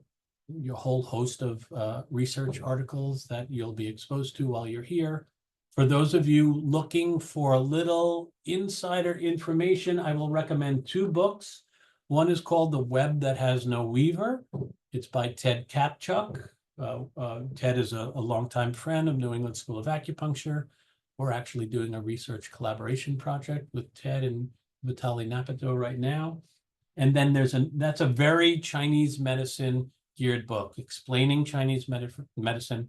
Speaker 2: whole host of research articles that you'll be exposed to while you're here. For those of you looking for a little insider information, I will recommend two books. One is called The Web That Has No Weaver. It's by Ted Kapchuk. Ted is a longtime friend of New England School of Acupuncture. We're actually doing a research collaboration project with Ted and Vitaly Napito right now. And then that's a very Chinese medicine geared book explaining Chinese medicine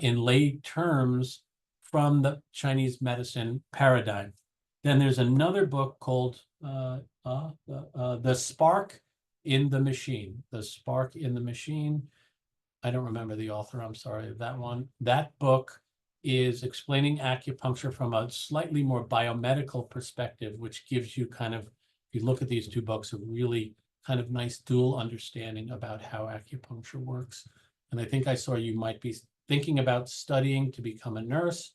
Speaker 2: in lay terms from the Chinese medicine paradigm. Then there's another book called The Spark in the Machine. The Spark in the Machine. I don't remember the author, I'm sorry, of that one. That book is explaining acupuncture from a slightly more biomedical perspective, which gives you kind of, if you look at these two books, a really kind of nice dual understanding about how acupuncture works. And I think I saw you might be thinking about studying to become a nurse.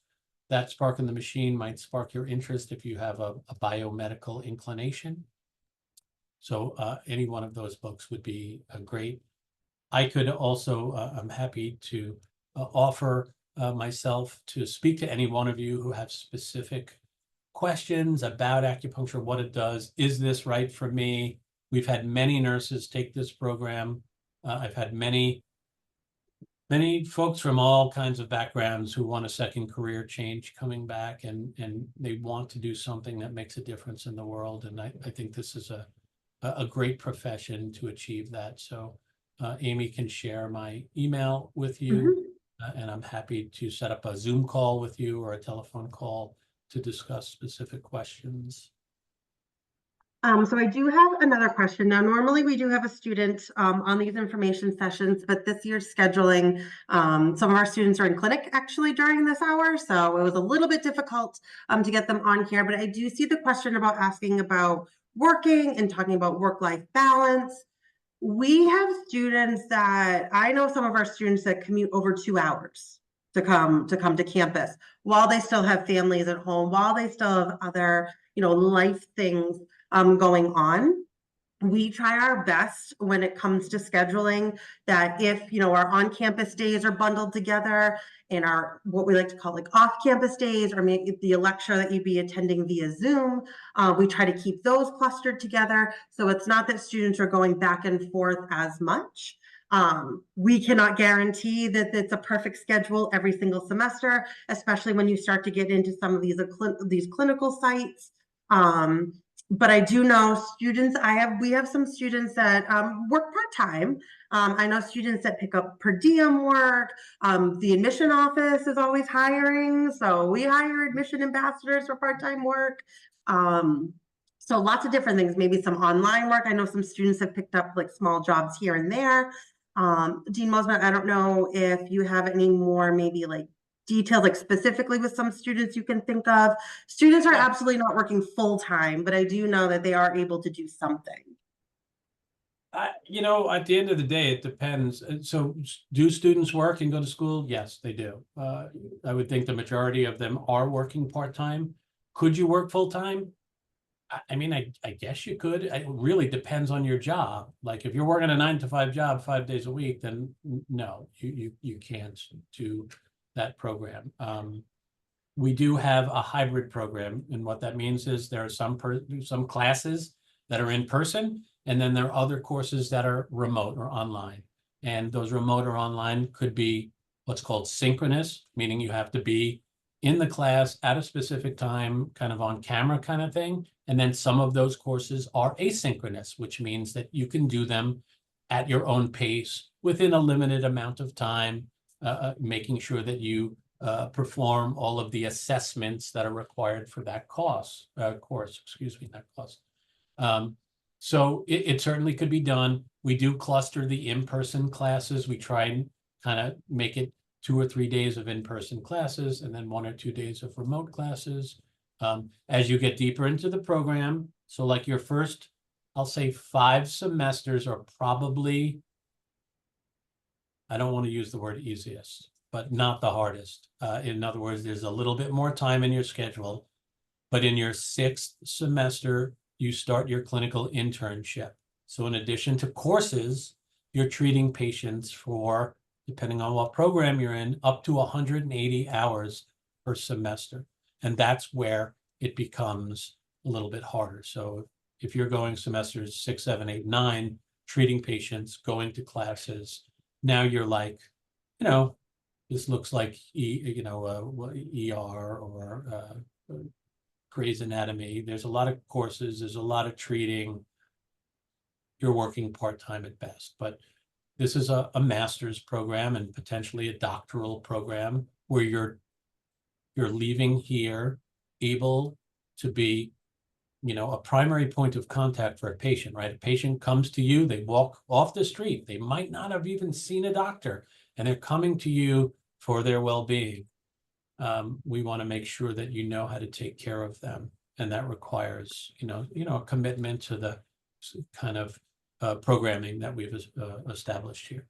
Speaker 2: That Spark in the Machine might spark your interest if you have a biomedical inclination. So any one of those books would be great. I could also, I'm happy to offer myself to speak to any one of you who have specific questions about acupuncture, what it does. Is this right for me? We've had many nurses take this program. I've had many folks from all kinds of backgrounds who want a second career change coming back, and they want to do something that makes a difference in the world. And I think this is a great profession to achieve that. So Amy can share my email with you, and I'm happy to set up a Zoom call with you or a telephone call to discuss specific questions.
Speaker 1: So I do have another question. Now, normally we do have a student on these information sessions, but this year's scheduling, some of our students are in clinic actually during this hour, so it was a little bit difficult to get them on here. But I do see the question about asking about working and talking about work-life balance. We have students that, I know some of our students that commute over 2 hours to come to campus while they still have families at home, while they still have other, life things going on. We try our best when it comes to scheduling that if, our on-campus days are bundled together and our, what we like to call like off-campus days, or maybe the lecture that you'd be attending via Zoom, we try to keep those clustered together. So it's not that students are going back and forth as much. We cannot guarantee that it's a perfect schedule every single semester, especially when you start to get into some of these clinical sites. But I do know students, we have some students that work part-time. I know students that pick up per diem work. The admission office is always hiring, so we hire admission ambassadors for part-time work. So lots of different things, maybe some online work. I know some students have picked up like small jobs here and there. Dean Mosman, I don't know if you have any more maybe like details, like specifically with some students you can think of. Students are absolutely not working full-time, but I do know that they are able to do something.
Speaker 2: At the end of the day, it depends. So do students work and go to school? Yes, they do. I would think the majority of them are working part-time. Could you work full-time? I mean, I guess you could. It really depends on your job. Like if you're working a 9-to-5 job 5 days a week, then no, you can't do that program. We do have a hybrid program, and what that means is there are some classes that are in person, and then there are other courses that are remote or online. And those remote or online could be what's called synchronous, meaning you have to be in the class at a specific time, kind of on camera kind of thing. And then some of those courses are asynchronous, which means that you can do them at your own pace within a limited amount of time, making sure that you perform all of the assessments that are required for that course, that course. So it certainly could be done. We do cluster the in-person classes. We try and kind of make it 2 or 3 days of in-person classes and then 1 or 2 days of remote classes. As you get deeper into the program, so like your first, I'll say 5 semesters are probably, I don't want to use the word easiest, but not the hardest. In other words, there's a little bit more time in your schedule, but in your 6th semester, you start your clinical internship. So in addition to courses, you're treating patients for, depending on what program you're in, up to 180 hours per semester. And that's where it becomes a little bit harder. So if you're going semesters 6, 7, 8, 9, treating patients, going to classes, now you're like, this looks like ER or Grey's Anatomy. There's a lot of courses, there's a lot of treating. You're working part-time at best, but this is a master's program and potentially a doctoral program where you're leaving here able to be, a primary point of contact for a patient, right? A patient comes to you, they walk off the street, they might not have even seen a doctor, and they're coming to you for their well-being. We want to make sure that you know how to take care of them, and that requires, a commitment to the kind of programming that we've established here.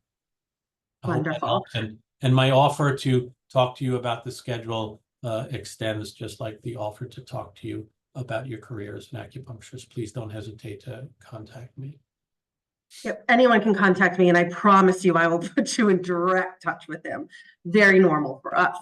Speaker 2: I hope that helps. And my offer to talk to you about the schedule extends, just like the offer to talk to you about your career as an acupuncturist. Please don't hesitate to contact me.
Speaker 1: Yep, anyone can contact me, and I promise you I will put you in direct touch with them. Very normal for us.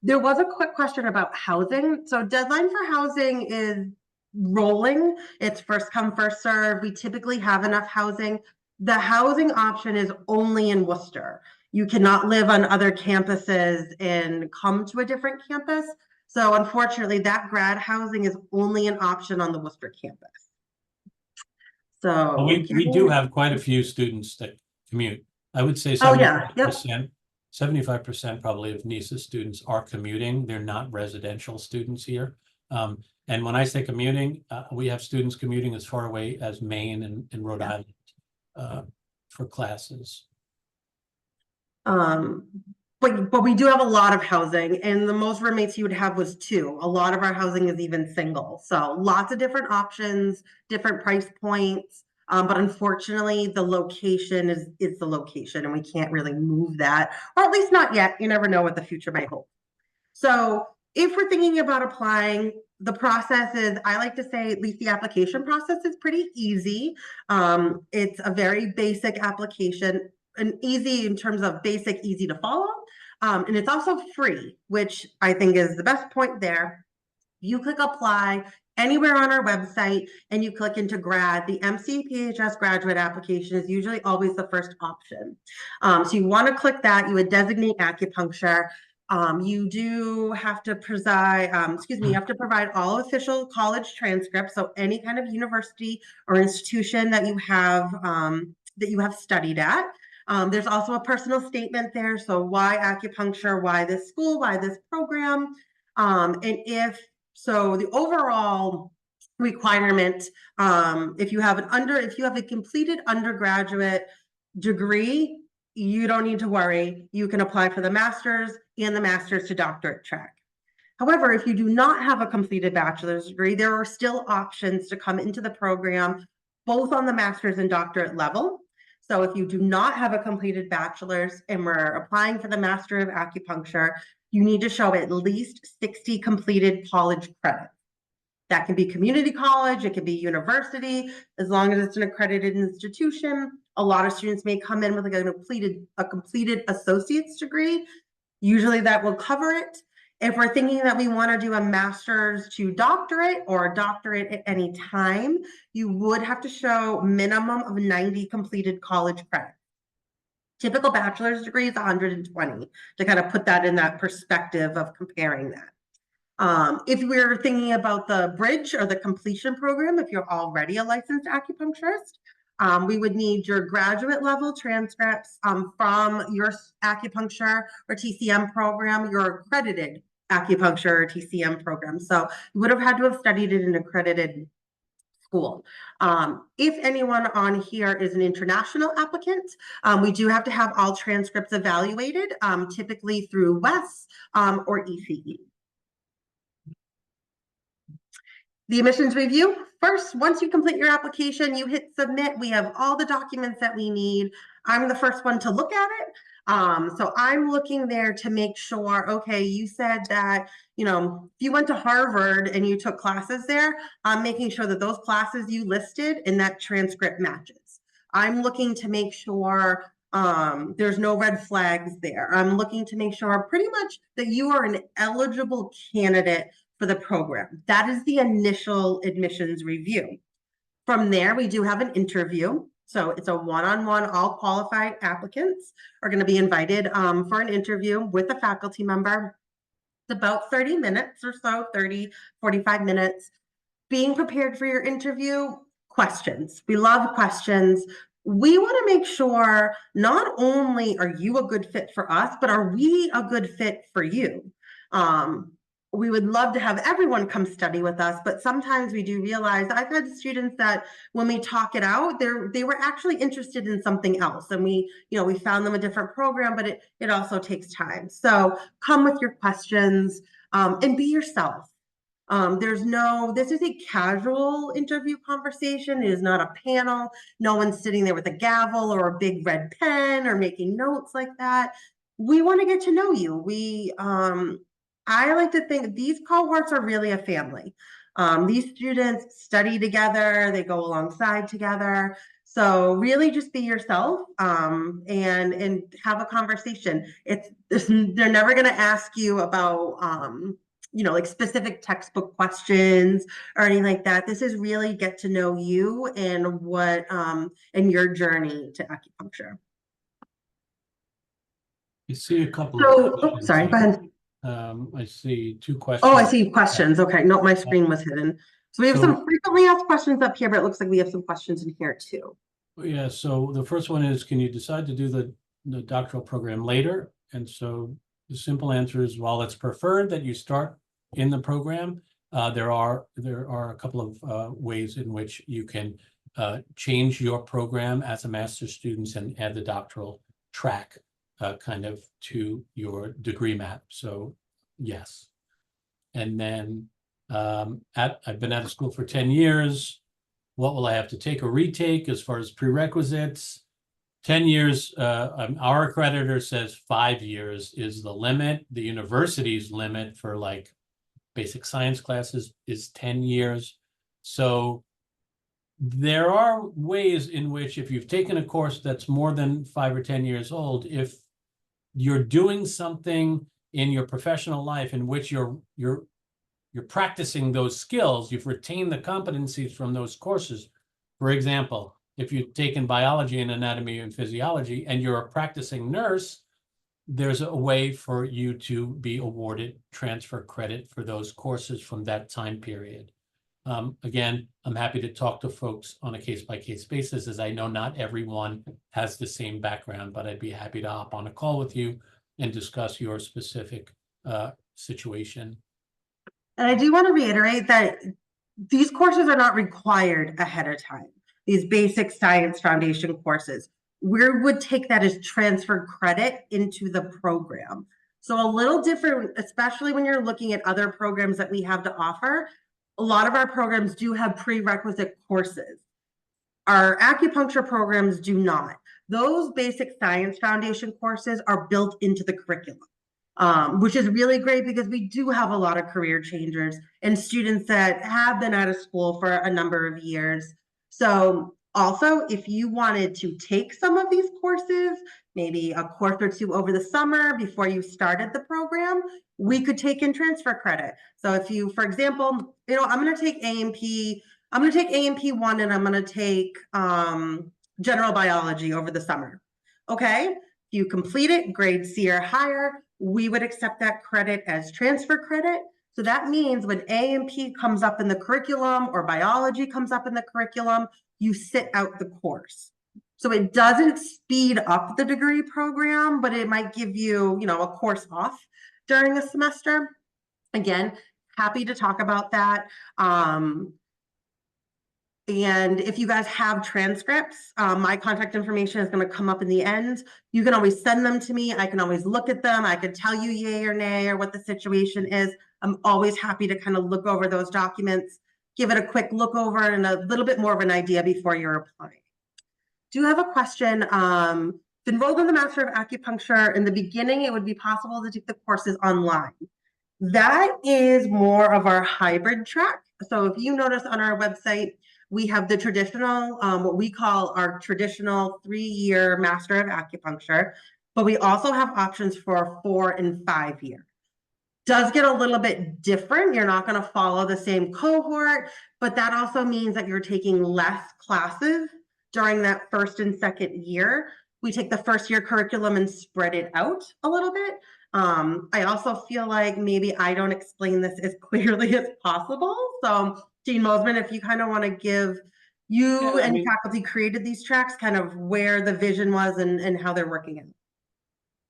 Speaker 1: There was a quick question about housing. So deadline for housing is rolling. It's first come, first serve. We typically have enough housing. The housing option is only in Worcester. You cannot live on other campuses and come to a different campus. So unfortunately, that grad housing is only an option on the Worcester campus. So
Speaker 2: well, we do have quite a few students that commute. I would say 75% probably of NESA students are commuting. They're not residential students here. And when I say commuting, we have students commuting as far away as Maine and Rhode Island for classes.
Speaker 1: But we do have a lot of housing, and the most roommates you would have was 2. A lot of our housing is even single. So lots of different options, different price points. But unfortunately, the location is the location, and we can't really move that, or at least not yet. You never know what the future might hold. So if we're thinking about applying, the process is, I like to say, at least the application process is pretty easy. It's a very basic application, and easy in terms of basic, easy to follow. And it's also free, which I think is the best point there. You click apply anywhere on our website and you click into grad. The MCPHS graduate application is usually always the first option. So you want to click that. You would designate acupuncture. You do have to you have to provide all official college transcripts. So any kind of university or institution that you have studied at. There's also a personal statement there. So why acupuncture, why this school, why this program? So the overall requirement, if you have a completed undergraduate degree, you don't need to worry. You can apply for the master's and the master's to doctorate track. However, if you do not have a completed bachelor's degree, there are still options to come into the program, both on the master's and doctorate level. So if you do not have a completed bachelor's and we're applying for the Master of Acupuncture, you need to show at least 60 completed college credits. That can be community college, it can be university, as long as it's an accredited institution. A lot of students may come in with a completed associate's degree. Usually that will cover it. If we're thinking that we want to do a master's to doctorate or a doctorate at any time, you would have to show minimum of 90 completed college credits. Typical bachelor's degree is 120, to kind of put that in that perspective of comparing that. If we're thinking about the bridge or the completion program, if you're already a licensed acupuncturist, we would need your graduate level transcripts from your acupuncture or TCM program, your accredited acupuncture or TCM program. So you would have had to have studied in an accredited school. If anyone on here is an international applicant, we do have to have all transcripts evaluated, typically through WES or ECE. The admissions review. First, once you complete your application, you hit submit. We have all the documents that we need. I'm the first one to look at it. So I'm looking there to make sure, okay, you said that, if you went to Harvard and you took classes there, I'm making sure that those classes you listed and that transcript matches. I'm looking to make sure there's no red flags there. I'm looking to make sure pretty much that you are an eligible candidate for the program. That is the initial admissions review. From there, we do have an interview. So it's a one-on-one, all qualified applicants are going to be invited for an interview with a faculty member. It's about 30 minutes or so, 30, 45 minutes. Being prepared for your interview, questions. We love questions. We want to make sure not only are you a good fit for us, but are we a good fit for you? We would love to have everyone come study with us, but sometimes we do realize I've had students that when we talk it out, they were actually interested in something else. And we found them a different program, but it also takes time. So come with your questions and be yourself. This is a casual interview conversation. It is not a panel. No one's sitting there with a gavel or a big red pen or making notes like that. We want to get to know you. I like to think these cohorts are really a family. These students study together, they go alongside together. So really just be yourself and have a conversation. They're never going to ask you about like specific textbook questions or anything like that. This is really get to know you and and your journey to acupuncture.
Speaker 2: You see a couple of questions.
Speaker 1: Sorry, go ahead.
Speaker 2: I see 2 questions.
Speaker 1: Oh, I see questions. Okay, no, my screen was hidden. So we have some frequently asked questions up here, but it looks like we have some questions in here too.
Speaker 2: Yeah, so the first one is, can you decide to do the doctoral program later? And so the simple answer is, while it's preferred that you start in the program, there are a couple of ways in which you can change your program as a master's student and add the doctoral track kind of to your degree map. So yes. And then I've been out of school for 10 years. What will I have to take or retake as far as prerequisites? 10 years, our accreditor says 5 years is the limit. The university's limit for like basic science classes is 10 years. So there are ways in which if you've taken a course that's more than 5 or 10 years old, if you're doing something in your professional life in which you're practicing those skills, you've retained the competencies from those courses. For example, if you've taken biology and anatomy and physiology and you're a practicing nurse, there's a way for you to be awarded transfer credit for those courses from that time period. Again, I'm happy to talk to folks on a case-by-case basis, as I know not everyone has the same background, but I'd be happy to hop on a call with you and discuss your specific situation.
Speaker 1: And I do want to reiterate that these courses are not required ahead of time. These basic science foundation courses, we would take that as transfer credit into the program. So a little different, especially when you're looking at other programs that we have to offer. A lot of our programs do have prerequisite courses. Our acupuncture programs do not. Those basic science foundation courses are built into the curriculum. Which is really great because we do have a lot of career changers and students that have been out of school for a number of years. So also, if you wanted to take some of these courses, maybe a course or two over the summer before you started the program, we could take in transfer credit. So if you, for example, I'm going to take A&P, I'm going to take A&P 1 and I'm going to take general biology over the summer. Okay, if you complete it, grade C or higher, we would accept that credit as transfer credit. So that means when A&P comes up in the curriculum or biology comes up in the curriculum, you sit out the course. So it doesn't speed up the degree program, but it might give you, a course off during a semester. Again, happy to talk about that. And if you guys have transcripts, my contact information is going to come up in the end. You can always send them to me. I can always look at them. I could tell you yay or nay or what the situation is. I'm always happy to kind of look over those documents, give it a quick look over and a little bit more of an idea before you're applying. Do you have a question? Enrolled in the Master of Acupuncture, in the beginning, it would be possible to take the courses online. That is more of our hybrid track. So if you notice on our website, we have the traditional, what we call our traditional 3-year Master of Acupuncture, but we also have options for 4 and 5 year. Does get a little bit different. You're not going to follow the same cohort, but that also means that you're taking less classes during that first and second year. We take the first year curriculum and spread it out a little bit. I also feel like maybe I don't explain this as clearly as possible. So Dean Mosman, if you kind of want to give faculty created these tracks, kind of where the vision was and how they're working in.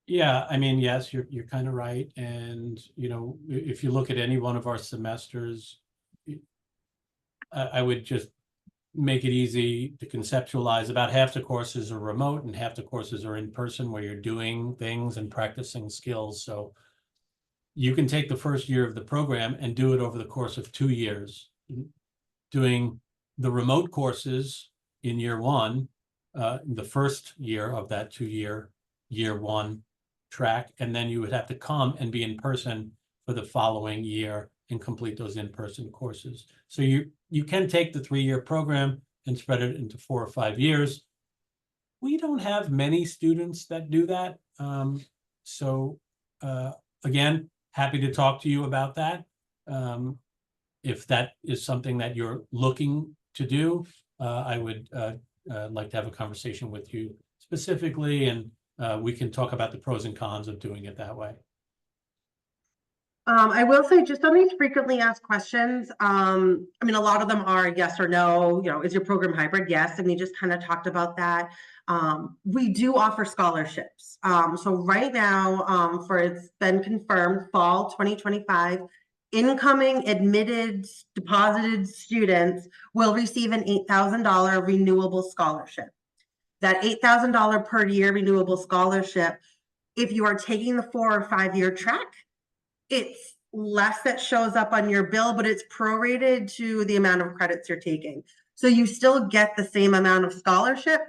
Speaker 2: Yeah, yes, you're kind of right. And, if you look at any one of our semesters, I would just make it easy to conceptualize. About half the courses are remote and half the courses are in person where you're doing things and practicing skills. So you can take the first year of the program and do it over the course of 2 years, doing the remote courses in year 1, the first year of that 2-year, year 1 track, and then you would have to come and be in person for the following year and complete those in-person courses. So you can take the 3-year program and spread it into 4 or 5 years. We don't have many students that do that. Again, happy to talk to you about that. If that is something that you're looking to do, I would like to have a conversation with you specifically, and we can talk about the pros and cons of doing it that way.
Speaker 1: I will say, just on these frequently asked questions, a lot of them are yes or no. Is your program hybrid? Yes, and we just kind of talked about that. We do offer scholarships. So right now, for it's been confirmed, fall 2025, incoming admitted deposited students will receive an $8,000 renewable scholarship. That $8,000 per year renewable scholarship If you are taking the 4 or 5 year track, it's less that shows up on your bill, but it's prorated to the amount of credits you're taking. So you still get the same amount of scholarship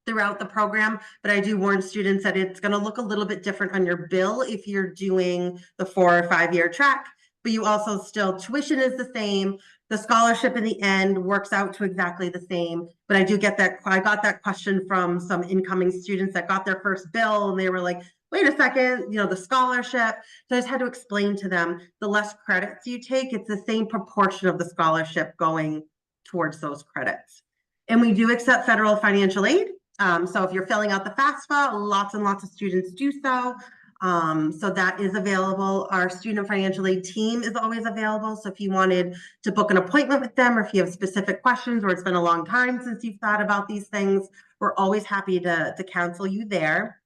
Speaker 1: throughout the program, but I do warn students that it's going to look a little bit different on your bill if you're doing the 4 or 5 year track, but you also still, tuition is the same. The scholarship in the end works out to exactly the same, but I do get that. I got that question from some incoming students that got their first bill and they were like, wait a second, the scholarship. So I just had to explain to them, the less credits you take, it's the same proportion of the scholarship going towards those credits. And we do accept federal financial aid. So if you're filling out the FAFSA, lots and lots of students do so. So that is available. Our student financial aid team is always available. So if you wanted to book an appointment with them, or if you have specific questions, or it's been a long time since you've thought about these things, we're always happy to counsel you there.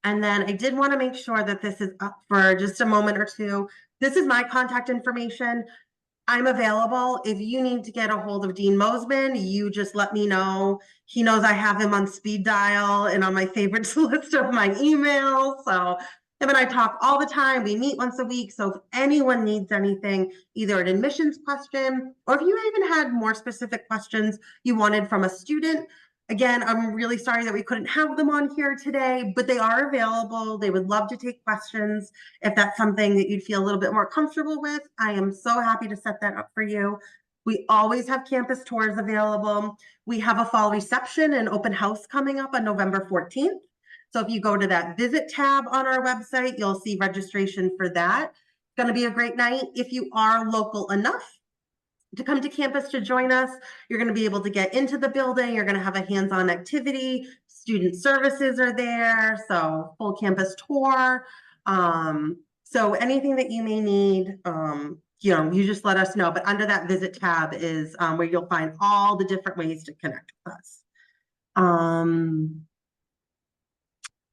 Speaker 1: And then I did want to make sure that this is up for just a moment or two. This is my contact information. I'm available. If you need to get a hold of Dean Mosman, you just let me know. He knows I have him on speed dial and on my favorites list of my emails. So him and I talk all the time. We meet once a week. So if anyone needs anything, either an admissions question, or if you even had more specific questions you wanted from a student, again, I'm really sorry that we couldn't have them on here today, but they are available. They would love to take questions. If that's something that you'd feel a little bit more comfortable with, I am so happy to set that up for you. We always have campus tours available. We have a fall reception and open house coming up on November 14th. So if you go to that visit tab on our website, you'll see registration for that. It's going to be a great night. If you are local enough to come to campus to join us, you're going to be able to get into the building. You're going to have a hands-on activity. Student services are there, so full campus tour. So anything that you may need, you just let us know. But under that visit tab is where you'll find all the different ways to connect with us.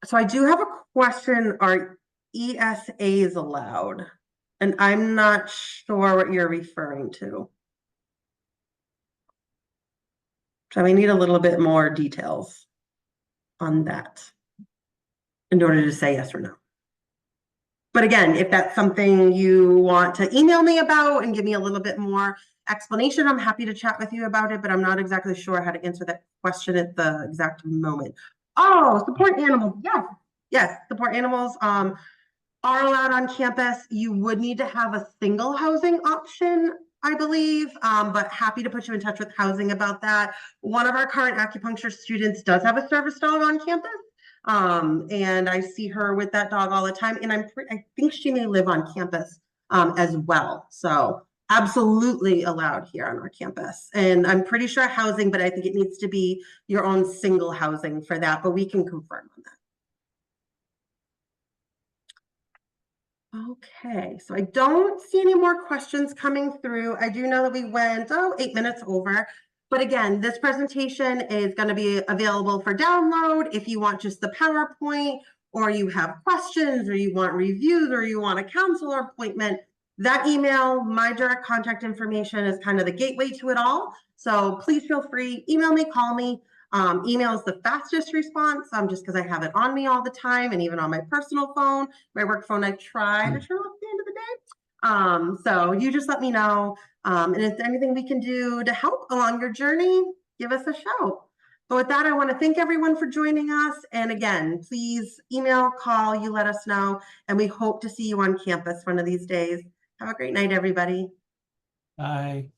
Speaker 1: So I do have a question. Are ESAs allowed? And I'm not sure what you're referring to. So we need a little bit more details on that in order to say yes or no. But again, if that's something you want to email me about and give me a little bit more explanation, I'm happy to chat with you about it, but I'm not exactly sure how to answer that question at the exact moment. Oh, support animals. Yes, support animals are allowed on campus. You would need to have a single housing option, I believe, but happy to put you in touch with housing about that. One of our current acupuncture students does have a service dog on campus, and I see her with that dog all the time, and I think she may live on campus as well. So absolutely allowed here on our campus. And I'm pretty sure housing, but I think it needs to be your own single housing for that, but we can confirm on that. Okay, so I don't see any more questions coming through. I do know that we went 8 minutes over, but again, this presentation is going to be available for download if you want just the PowerPoint, or you have questions, or you want reviews, or you want a counselor appointment. That email, my direct contact information, is kind of the gateway to it all. So please feel free, email me, call me. Email is the fastest response, just because I have it on me all the time, and even on my personal phone. My work phone, I try to turn off at the end of the day. So you just let me know. And if there's anything we can do to help along your journey, give us a shout. But with that, I want to thank everyone for joining us. And again, please email, call, you let us know. And we hope to see you on campus one of these days. Have a great night, everybody.
Speaker 2: Bye.